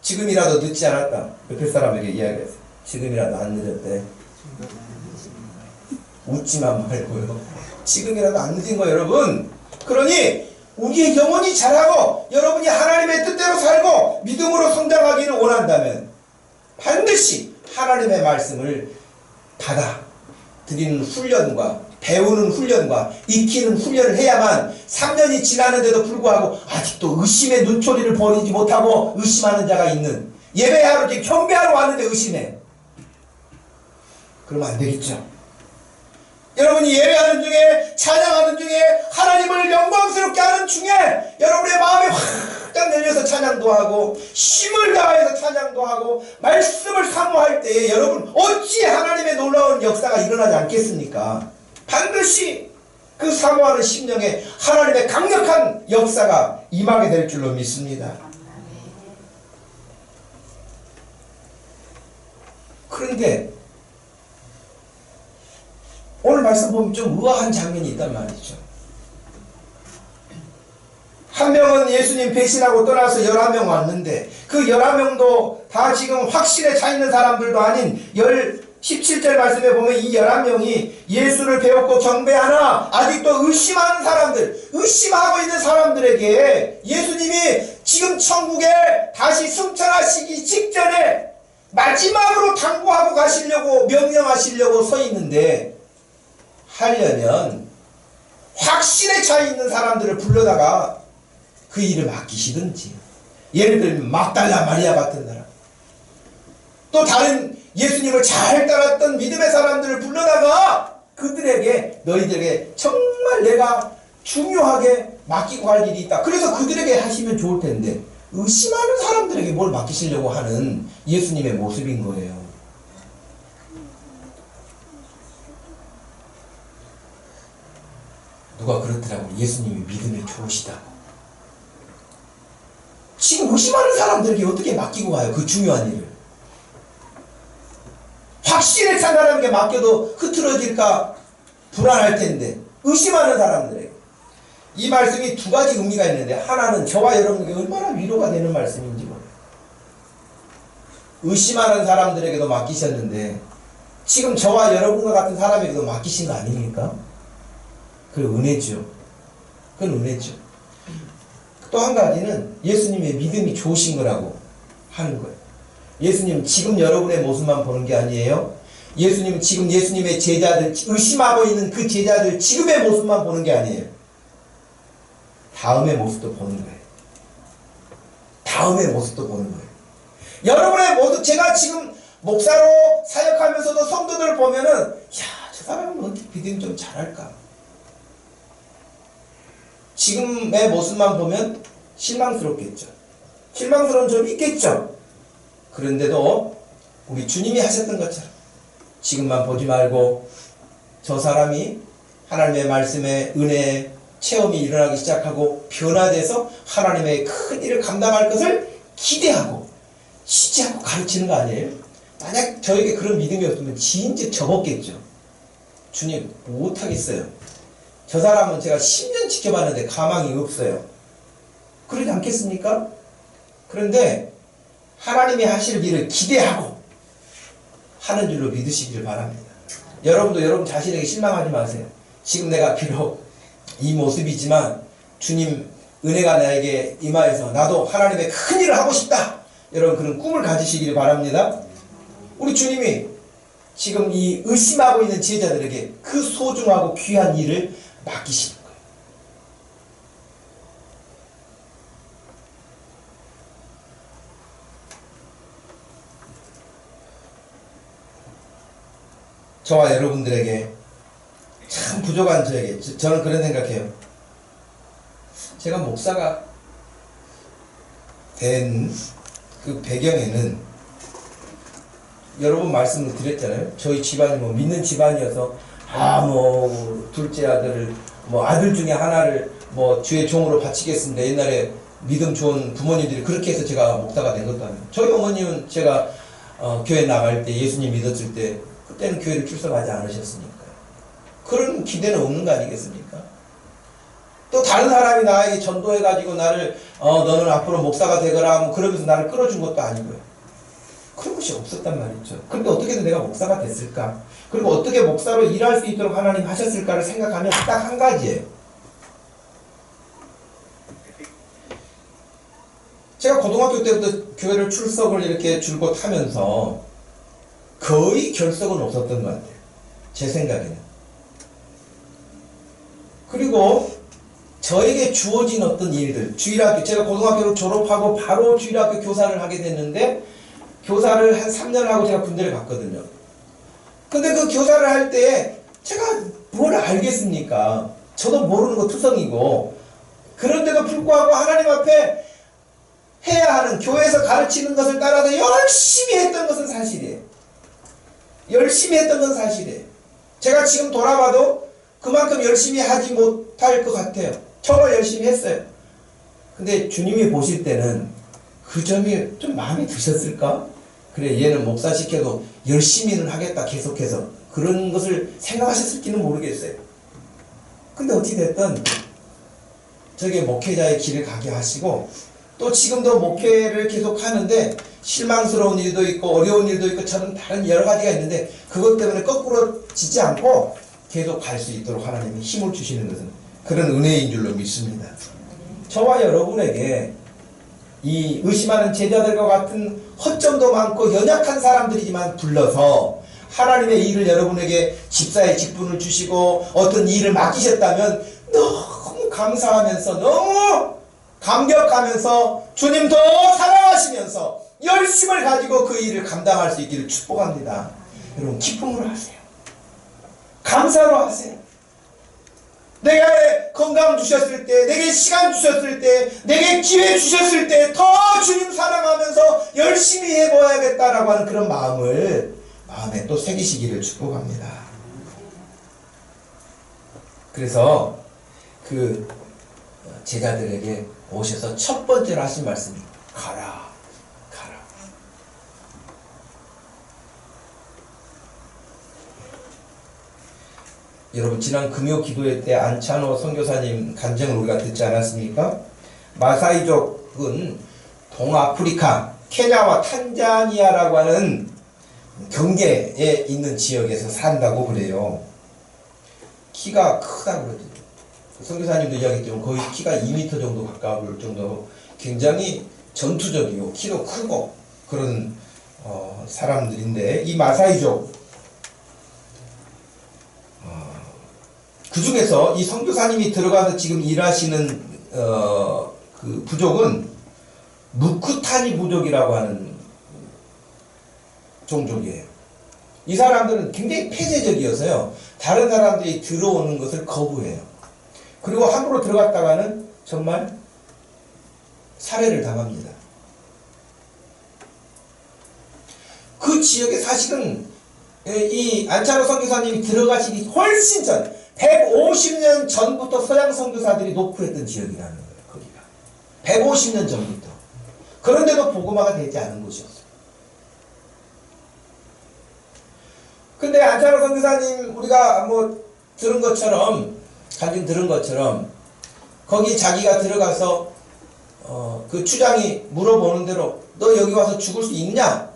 지금이라도 늦지 않았다. 옆에 사람에게 이야기했어요. 지금이라도 안 늦었대. 웃지만 말고요. 지금이라도 안 늦은 거예요, 여러분. 그러니 우리의 영혼이 자라고 여러분이 하나님의 뜻대로 살고 믿음으로 성장하기를 원한다면 반드시 하나님의 말씀을 받아들이는 훈련과 배우는 훈련과 익히는 훈련을 해야만 3년이 지나는데도 불구하고 아직도 의심의 눈초리를 버리지 못하고 의심하는 자가 있는 예배하러 경배하러 왔는데 의심해. 그러면 안 되겠죠. 여러분이 예배하는 중에 찬양하는 중에 하나님을 영광스럽게 하는 중에 여러분의 마음이 확 열려서 찬양도 하고 힘을 다해서 찬양도 하고 말씀을 사모할 때에 여러분 어찌 하나님의 놀라운 역사가 일어나지 않겠습니까? 반드시 그 사모하는 심령에 하나님의 강력한 역사가 임하게 될 줄로 믿습니다. 그런데 오늘 말씀 보면 좀 의아한 장면이 있단 말이죠. 한 명은 예수님 배신하고 떠나서 11명 왔는데 그 11명도 다 지금 확신에 차 있는 사람들도 아닌 17절 말씀에 보면 이 11명이 예수를 배웠고 경배하나 아직도 의심하는 사람들, 의심하고 있는 사람들에게 예수님이 지금 천국에 다시 승천하시기 직전에 마지막으로 당부하고 가시려고 명령하시려고 서 있는데 하려면 확신에 차 있는 사람들을 불러다가 그 일을 맡기시든지 예를 들면 막달라 마리아 같은 사람 또 다른 예수님을 잘 따랐던 믿음의 사람들을 불러다가 그들에게 너희들에게 정말 내가 중요하게 맡기고 갈 일이 있다. 그래서 그들에게 하시면 좋을 텐데 의심하는 사람들에게 뭘 맡기시려고 하는 예수님의 모습인 거예요. 누가 그렇더라고. 예수님이 믿음이 좋으시다고. 지금 의심하는 사람들에게 어떻게 맡기고 가요? 그 중요한 일을. 확신에 찬 사람에게 맡겨도 흐트러질까 불안할 텐데 의심하는 사람들에게. 이 말씀이 두 가지 의미가 있는데 하나는 저와 여러분에게 얼마나 위로가 되는 말씀인지 몰라요. 의심하는 사람들에게도 맡기셨는데 지금 저와 여러분과 같은 사람에게도 맡기신 거 아닙니까? 그건 은혜죠. 그건 은혜죠. 또 한 가지는 예수님의 믿음이 좋으신 거라고 하는 거예요. 예수님 지금 여러분의 모습만 보는 게 아니에요. 예수님은 지금 예수님의 제자들, 의심하고 있는 그 제자들 지금의 모습만 보는 게 아니에요. 다음의 모습도 보는 거예요. 다음의 모습도 보는 거예요. 여러분의 모습, 제가 지금 목사로 사역하면서도 성도들을 보면은 야, 저 사람은 어떻게 믿음 좀 잘할까? 지금의 모습만 보면 실망스럽겠죠. 실망스러운 점이 있겠죠. 그런데도 우리 주님이 하셨던 것처럼 지금만 보지 말고 저 사람이 하나님의 말씀의 은혜의 체험이 일어나기 시작하고 변화돼서 하나님의 큰 일을 감당할 것을 기대하고 쉬지 않고 가르치는 거 아니에요? 만약 저에게 그런 믿음이 없으면 진즉 접었겠죠. 주님 못하겠어요. 저 사람은 제가 10년 지켜봤는데 가망이 없어요. 그러지 않겠습니까? 그런데 하나님이 하실 일을 기대하고 하는 줄로 믿으시기를 바랍니다. 여러분도 여러분 자신에게 실망하지 마세요. 지금 내가 비록 이 모습이지만 주님 은혜가 나에게 임하여서 나도 하나님의 큰 일을 하고 싶다. 여러분 그런 꿈을 가지시기를 바랍니다. 우리 주님이 지금 이 의심하고 있는 제자들에게 그 소중하고 귀한 일을 맡기시는 거예요. 저와 여러분들에게 참 부족한 저에게 저는 그런 생각해요. 제가 목사가 된 그 배경에는 여러 번 말씀을 드렸잖아요. 저희 집안이 뭐 믿는 집안이어서 뭐 둘째 아들을 뭐 아들 중에 하나를 뭐 주의 종으로 바치겠습니다. 옛날에 믿음 좋은 부모님들이 그렇게 해서 제가 목사가 된 것도 아니에요. 저희 어머님은 제가 교회 나갈 때 예수님 믿었을 때 그때는 교회를 출석하지 않으셨으니까요. 그런 기대는 없는 거 아니겠습니까? 또 다른 사람이 나에게 전도해가지고 나를 너는 앞으로 목사가 되거라 뭐 그러면서 나를 끌어준 것도 아니고요. 그런 것이 없었단 말이죠. 그런데 어떻게든 내가 목사가 됐을까? 그리고 어떻게 목사로 일할 수 있도록 하나님 하셨을까를 생각하면 딱 한 가지예요. 제가 고등학교 때부터 교회를 출석을 이렇게 줄곧 하면서 거의 결석은 없었던 것 같아요. 제 생각에는. 그리고 저에게 주어진 어떤 일들, 주일학교, 제가 고등학교를 졸업하고 바로 주일학교 교사를 하게 됐는데 교사를 한 3년 하고 제가 군대를 갔거든요. 근데 그 교사를 할 때 제가 뭘 알겠습니까? 저도 모르는 거 투성이고 그런데도 불구하고 하나님 앞에 해야 하는 교회에서 가르치는 것을 따라서 열심히 했던 것은 사실이에요. 열심히 했던 건 사실이에요. 제가 지금 돌아봐도 그만큼 열심히 하지 못할 것 같아요. 정말 열심히 했어요. 근데 주님이 보실 때는 그 점이 좀 마음에 드셨을까? 그래 얘는 목사 시켜도 열심히는 하겠다 계속해서 그런 것을 생각하셨을지는 모르겠어요. 근데 어찌됐든 저게 목회자의 길을 가게 하시고 또 지금도 목회를 계속 하는데 실망스러운 일도 있고 어려운 일도 있고 저는 다른 여러 가지가 있는데 그것 때문에 거꾸로 지지 않고 계속 갈 수 있도록 하나님이 힘을 주시는 것은 그런 은혜인 줄로 믿습니다. 저와 여러분에게 이 의심하는 제자들과 같은 허점도 많고 연약한 사람들이지만 불러서 하나님의 일을 여러분에게 집사의 직분을 주시고 어떤 일을 맡기셨다면 너무 감사하면서 너무 감격하면서 주님 더 사랑하시면서 열심을 가지고 그 일을 감당할 수 있기를 축복합니다. 여러분 기쁨으로 하세요. 감사로 하세요. 내게 건강 주셨을 때, 내게 시간 주셨을 때, 내게 기회 주셨을 때 더 주님 사랑하면서 열심히 해보아야겠다라고 하는 그런 마음을 마음에 또 새기시기를 축복합니다. 그래서 그 제자들에게 오셔서 첫 번째로 하신 말씀이 가라. 여러분 지난 금요 기도회 때 안찬호 선교사님 간증을 우리가 듣지 않았습니까? 마사이족은 동아프리카 케냐와 탄자니아라고 하는 경계에 있는 지역에서 산다고 그래요. 키가 크다고 그러죠. 선교사님도 이야기했지만 거의 키가 2m 정도 가까울 정도로 굉장히 전투적이고 키도 크고 그런 사람들인데 이 마사이족 그 중에서 이 선교사님이 들어가서 지금 일하시는 그 부족은 무쿠타니 부족이라고 하는 종족이에요. 이 사람들은 굉장히 폐쇄적이어서요. 다른 사람들이 들어오는 것을 거부해요. 그리고 함부로 들어갔다가는 정말 살해를 당합니다. 그 지역에 사실은 이 안찬호 선교사님이 들어가시기 훨씬 전 150년 전부터 서양 선교사들이 노크했던 지역이라는 거예요. 거기가 150년 전부터. 그런데도 복음화가 되지 않은 곳이었어요. 근데 안찬호 선교사님 우리가 뭐 들은 것처럼 간증 들은 것처럼 거기 자기가 들어가서 그 추장이 물어보는 대로 너 여기 와서 죽을 수 있냐?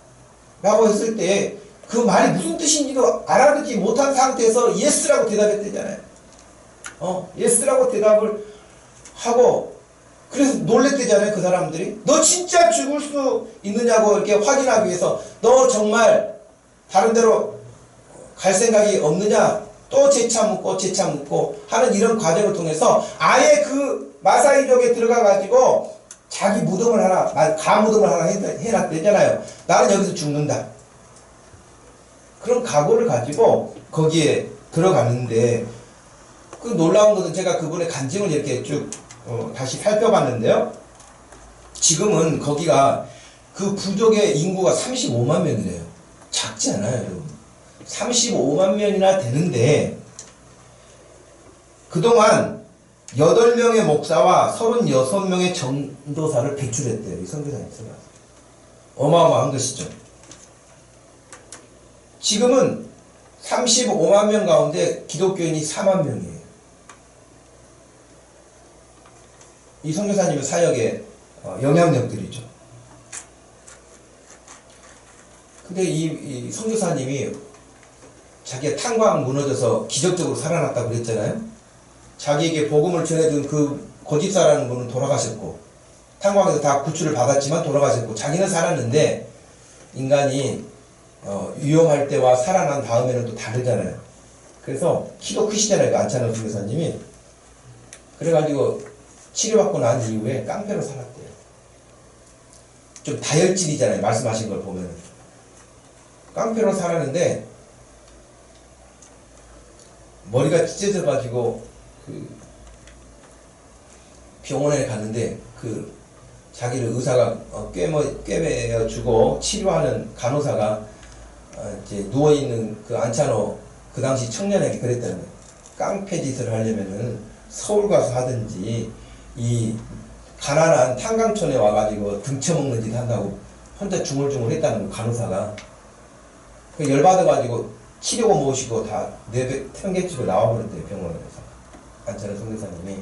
라고 했을 때 그 말이 무슨 뜻인지도 알아듣지 못한 상태에서 예스라고 대답했대잖아요. 예스라고 대답을 하고 그래서 놀랬대잖아요. 그 사람들이. 너 진짜 죽을 수 있느냐고 이렇게 확인하기 위해서 너 정말 다른 데로 갈 생각이 없느냐, 또 재차 묻고 하는 이런 과정을 통해서 아예 그 마사이족에 들어가가지고 자기 무덤을 하나, 가무덤을 하나 해놨대잖아요. 나는 여기서 죽는다. 그런 각오를 가지고 거기에 들어갔는데, 그 놀라운 것은 제가 그분의 간증을 이렇게 쭉 다시 살펴봤는데요. 지금은 거기가 그 부족의 인구가 35만 명이래요. 작지 않아요, 여러분. 35만 명이나 되는데 그동안 8명의 목사와 36명의 전도사를 배출했대요. 이 선교사님. 어마어마한 것이죠. 지금은 35만 명 가운데 기독교인이 4만 명이에요. 이 선교사님의 사역의 영향력들이죠. 근데 이 선교사님이 자기가 탄광 무너져서 기적적으로 살아났다고 그랬잖아요. 자기에게 복음을 전해준 그 고집사라는 분은 돌아가셨고, 탄광에서 다 구출을 받았지만 돌아가셨고, 자기는 살았는데 인간이 위험할 때와 살아난 다음에는 또 다르잖아요. 그래서 키도 크시잖아요, 안찬호 선교사님이. 그래가지고 치료받고 난 이후에 깡패로 살았대요. 좀 다혈질이잖아요, 말씀하신 걸 보면. 깡패로 살았는데 머리가 찢어져가지고 그 병원에 갔는데 그 자기를 의사가 꿰매주고 치료하는 간호사가 이제 누워있는 그 안찬호 그 당시 청년에게 그랬다는 거예요. 깡패 짓을 하려면은 서울 가서 하든지 이 가난한 탄광촌에 와가지고 등쳐먹는 짓 한다고 혼자 중얼중얼 했다는 거, 간호사가. 열받아가지고 치료고 모시고 다 내팽개치고 나와버렸대요, 병원에서. 안찬호 선교사님이.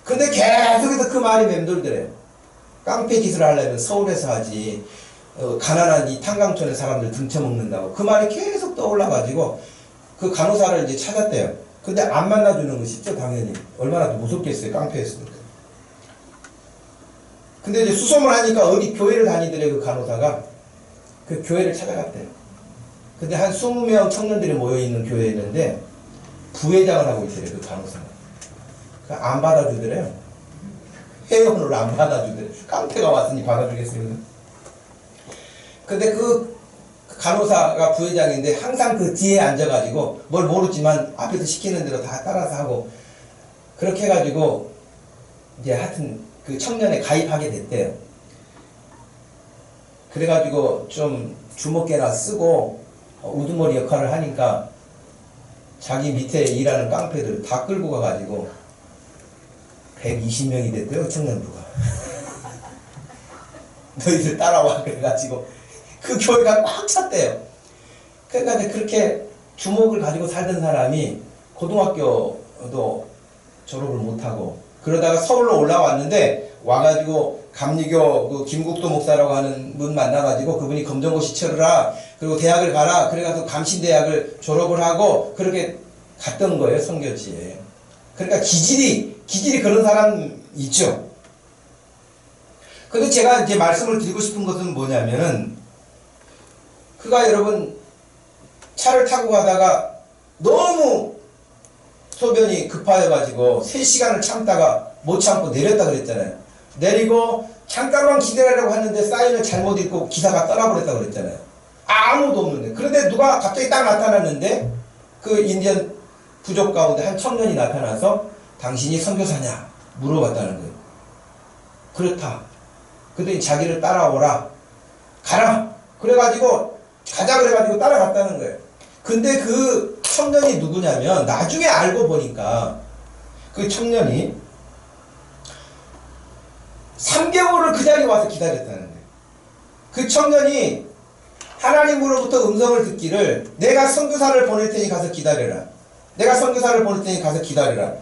근데 계속해서 그 말이 맴돌더래요. 깡패 짓을 하려면 서울에서 하지, 가난한 이 탄광촌의 사람들 등쳐먹는다고. 그 말이 계속 떠올라가지고 그 간호사를 이제 찾았대요. 근데 안 만나주는 것이죠, 당연히. 얼마나 무섭겠어요, 깡패였으니까. 근데 이제 수소문 하니까 어디 교회를 다니더래요, 그 간호사가. 그 교회를 찾아갔대요. 근데 한 20명 청년들이 모여있는 교회였는데 부회장을 하고 있더래요, 그 간호사가. 안 받아주더래요. 회원으로 안 받아주더래요. 깡패가 왔으니 받아주겠습니다. 근데 그 간호사가 부회장인데 항상 그 뒤에 앉아가지고 뭘 모르지만 앞에서 시키는 대로 다 따라서 하고, 그렇게 해가지고 이제 하여튼 그 청년에 가입하게 됐대요. 그래가지고 좀 주먹개나 쓰고 우두머리 역할을 하니까 자기 밑에 일하는 깡패들 다 끌고 가가지고 120명이 됐대요, 청년부가. 너희들 따라와 그래가지고 그 교회가 꽉 찼대요. 그러니까 이제 그렇게 주먹을 가지고 살던 사람이 고등학교도 졸업을 못하고 그러다가 서울로 올라왔는데, 와가지고 감리교 그 김국도 목사라고 하는 분 만나가지고 그분이 검정고시 치르라, 그리고 대학을 가라, 그래가지고 감신대학을 졸업을 하고 그렇게 갔던 거예요, 선교지에. 그러니까 기질이 그런 사람 있죠. 근데 제가 이제 말씀을 드리고 싶은 것은 뭐냐면은, 그가 여러분 차를 타고 가다가 너무 소변이 급하여가지고 3시간을 참다가 못 참고 내렸다 그랬잖아요. 내리고 잠깐만 기다리라고 했는데 사인을 잘못 읽고 기사가 떠나버렸다 그랬잖아요. 아무도 없는데. 그런데 누가 갑자기 딱 나타났는데 그 인디언 부족 가운데 한 청년이 나타나서 당신이 선교사냐 물어봤다는 거예요. 그렇다. 그랬더니 자기를 따라오라, 가라, 그래가지고 가자 그래가지고 따라갔다는 거예요. 근데 그 청년이 누구냐면, 나중에 알고 보니까 그 청년이 3개월을 그 자리에 와서 기다렸다는 거예요. 그 청년이 하나님으로부터 음성을 듣기를, 내가 선교사를 보낼 테니 가서 기다려라, 내가 선교사를 보낼 테니 가서 기다려라.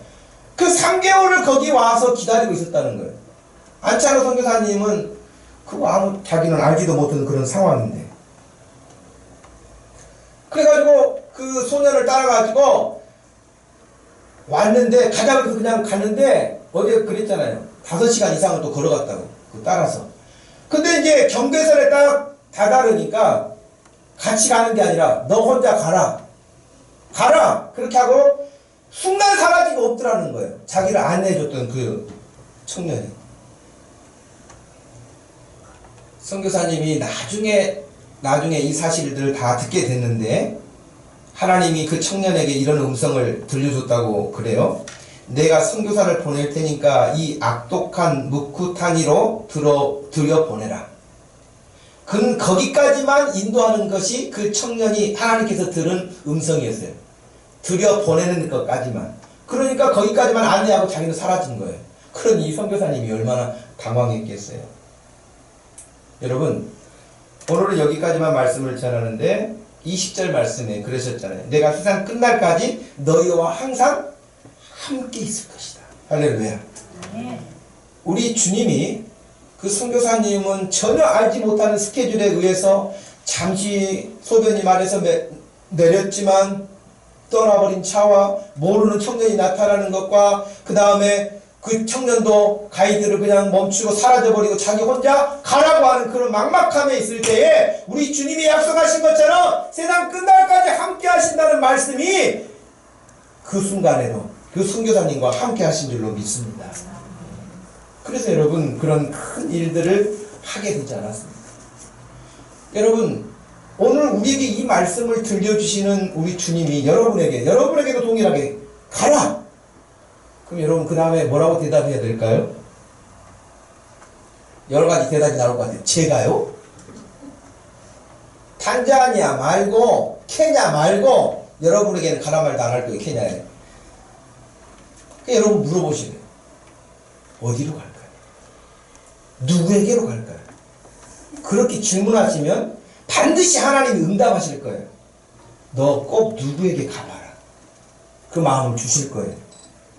그 3개월을 거기 와서 기다리고 있었다는 거예요. 안찬호 선교사님은 그거 자기는 알지도 못하는 그런 상황인데. 그래가지고 그 소년을 따라가지고 왔는데 가자고 그냥 갔는데 어제 그랬잖아요. 5시간 이상을 또 걸어갔다고 따라서. 근데 이제 경계선에 딱 다다르니까 같이 가는 게 아니라 너 혼자 가라. 가라. 그렇게 하고 순간 사라지고 없더라는 거예요. 자기를 안내해줬던 그 청년이. 선교사님이 나중에 이 사실들을 다 듣게 됐는데 하나님이 그 청년에게 이런 음성을 들려줬다고 그래요. 내가 선교사를 보낼 테니까 이 악독한 무쿠타니로 들여보내라. 거기까지만 인도하는 것이 그 청년이 하나님께서 들은 음성이었어요. 들여보내는 것까지만. 그러니까 거기까지만 안내하고 자기는 사라진 거예요. 그러니 이 선교사님이 얼마나 당황했겠어요. 여러분, 오늘은 여기까지만 말씀을 전하는데 20절 말씀에 그러셨잖아요. 내가 세상 끝날까지 너희와 항상 함께 있을 것이다. 할렐루야. 우리 주님이 그 선교사님은 전혀 알지 못하는 스케줄에 의해서 잠시 소변이 말해서 내렸지만 떠나버린 차와 모르는 청년이 나타나는 것과 그 다음에 그 청년도 가이드를 그냥 멈추고 사라져버리고 자기 혼자 가라고 하는 그런 막막함에 있을 때에 우리 주님이 약속하신 것처럼 세상 끝날까지 함께 하신다는 말씀이 그 순간에도 그 선교사님과 함께 하신 줄로 믿습니다. 그래서 여러분 그런 큰 일들을 하게 되지 않았습니다. 여러분 오늘 우리에게 이 말씀을 들려주시는 우리 주님이 여러분에게도 동일하게 가라! 그럼 여러분 그 다음에 뭐라고 대답해야 될까요? 여러 가지 대답이 나올 것 같아요. 제가요? 탄자니아 말고 케냐 말고 여러분에게는 가라 말도 안 할 거예요. 케냐에. 여러분 물어보시래요. 어디로 갈까요? 누구에게로 갈까요? 그렇게 질문하시면 반드시 하나님이 응답하실 거예요. 너 꼭 누구에게 가봐라. 그 마음을 주실 거예요.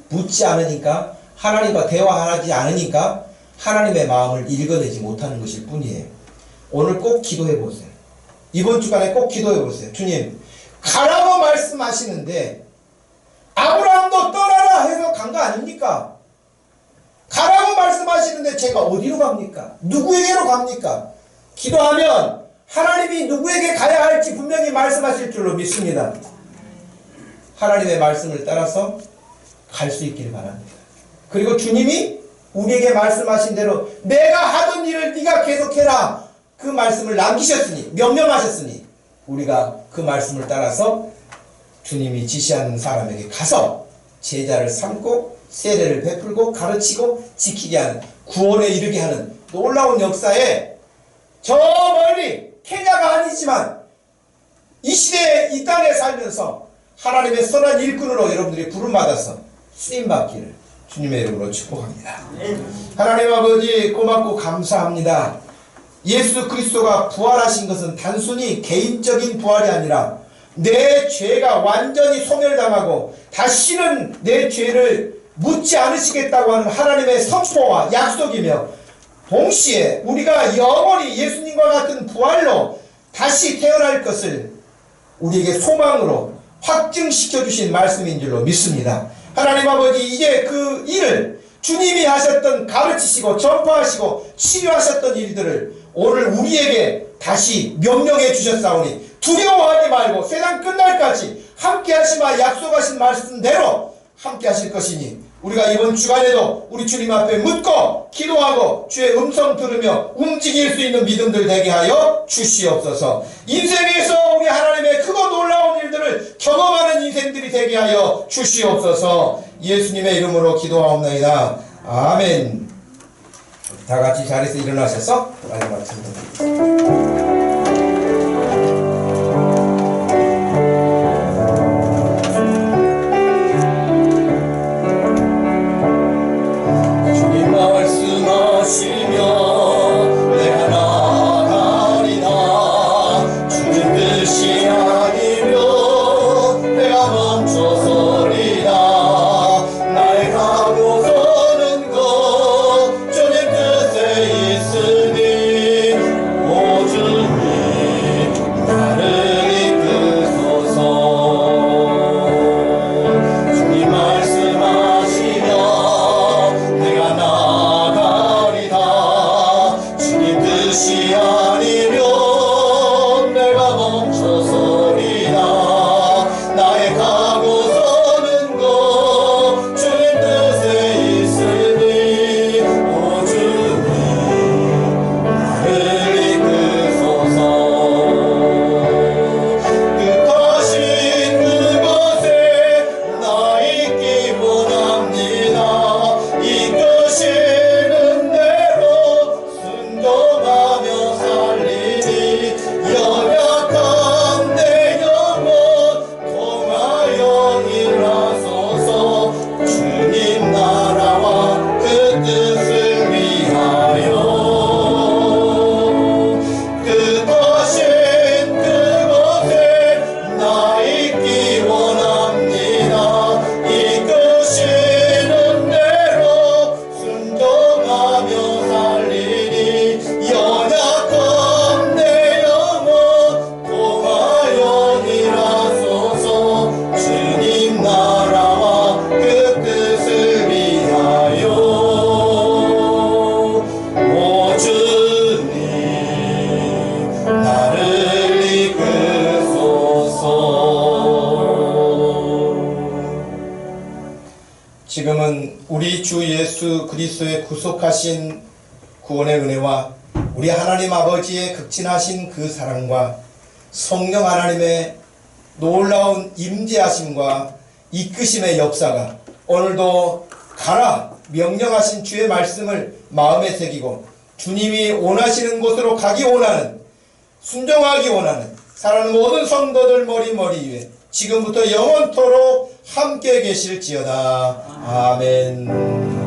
묻지 않으니까 하나님과 대화하지 않으니까 하나님의 마음을 읽어내지 못하는 것일 뿐이에요. 오늘 꼭 기도해 보세요. 이번 주간에 꼭 기도해 보세요. 주님 가라고 말씀하시는데 아브라함도 떠나라 해서 간 거 아닙니까? 가라고 말씀하시는데 제가 어디로 갑니까? 누구에게로 갑니까? 기도하면 하나님이 누구에게 가야 할지 분명히 말씀하실 줄로 믿습니다. 하나님의 말씀을 따라서 갈 수 있기를 바랍니다. 그리고 주님이 우리에게 말씀하신 대로 내가 하던 일을 네가 계속해라. 그 말씀을 남기셨으니 명령하셨으니 우리가 그 말씀을 따라서 주님이 지시하는 사람에게 가서 제자를 삼고 세례를 베풀고 가르치고 지키게 하는 구원에 이르게 하는 놀라운 역사에 저 멀리 케냐가 아니지만 이 시대에 이 땅에 살면서 하나님의 선한 일꾼으로 여러분들이 부름받아서 쓰임받기를 주님의 이름으로 축복합니다. 하나님 아버지 고맙고 감사합니다. 예수 그리스도가 부활하신 것은 단순히 개인적인 부활이 아니라 내 죄가 완전히 소멸당하고 다시는 내 죄를 묻지 않으시겠다고 하는 하나님의 선포와 약속이며 동시에 우리가 영원히 예수님과 같은 부활로 다시 태어날 것을 우리에게 소망으로 확증시켜 주신 말씀인 줄로 믿습니다. 하나님 아버지 이제 그 일을 주님이 하셨던 가르치시고 전파하시고 치료하셨던 일들을 오늘 우리에게 다시 명령해 주셨사오니 두려워하지 말고 세상 끝날까지 함께 하시마 약속하신 말씀대로 함께 하실 것이니 우리가 이번 주간에도 우리 주님 앞에 묻고 기도하고 주의 음성 들으며 움직일 수 있는 믿음들 되게 하여 주시옵소서. 인생에서 우리 하나님의 크고 놀라운 일들을 경험하는 인생들이 되게 하여 주시옵소서. 예수님의 이름으로 기도하옵나이다. 아멘. 다 같이 자리에서 일어나셔서 마지막 기도. 주님 뜻에 있으니 오주 지금은 우리 주 예수 그리스도의 구속하신 구원의 은혜와 우리 하나님 아버지의 극진하신 그 사랑과 성령 하나님의 놀라운 임재하심과 이끄심의 역사가 오늘도 가라 명령하신 주의 말씀을 마음에 새기고 주님이 원하시는 곳으로 가기 원하는, 순종하기 원하는 사랑하는 모든 성도들 머리 위에 지금부터 영원토록 함께 계실지어다. 아멘.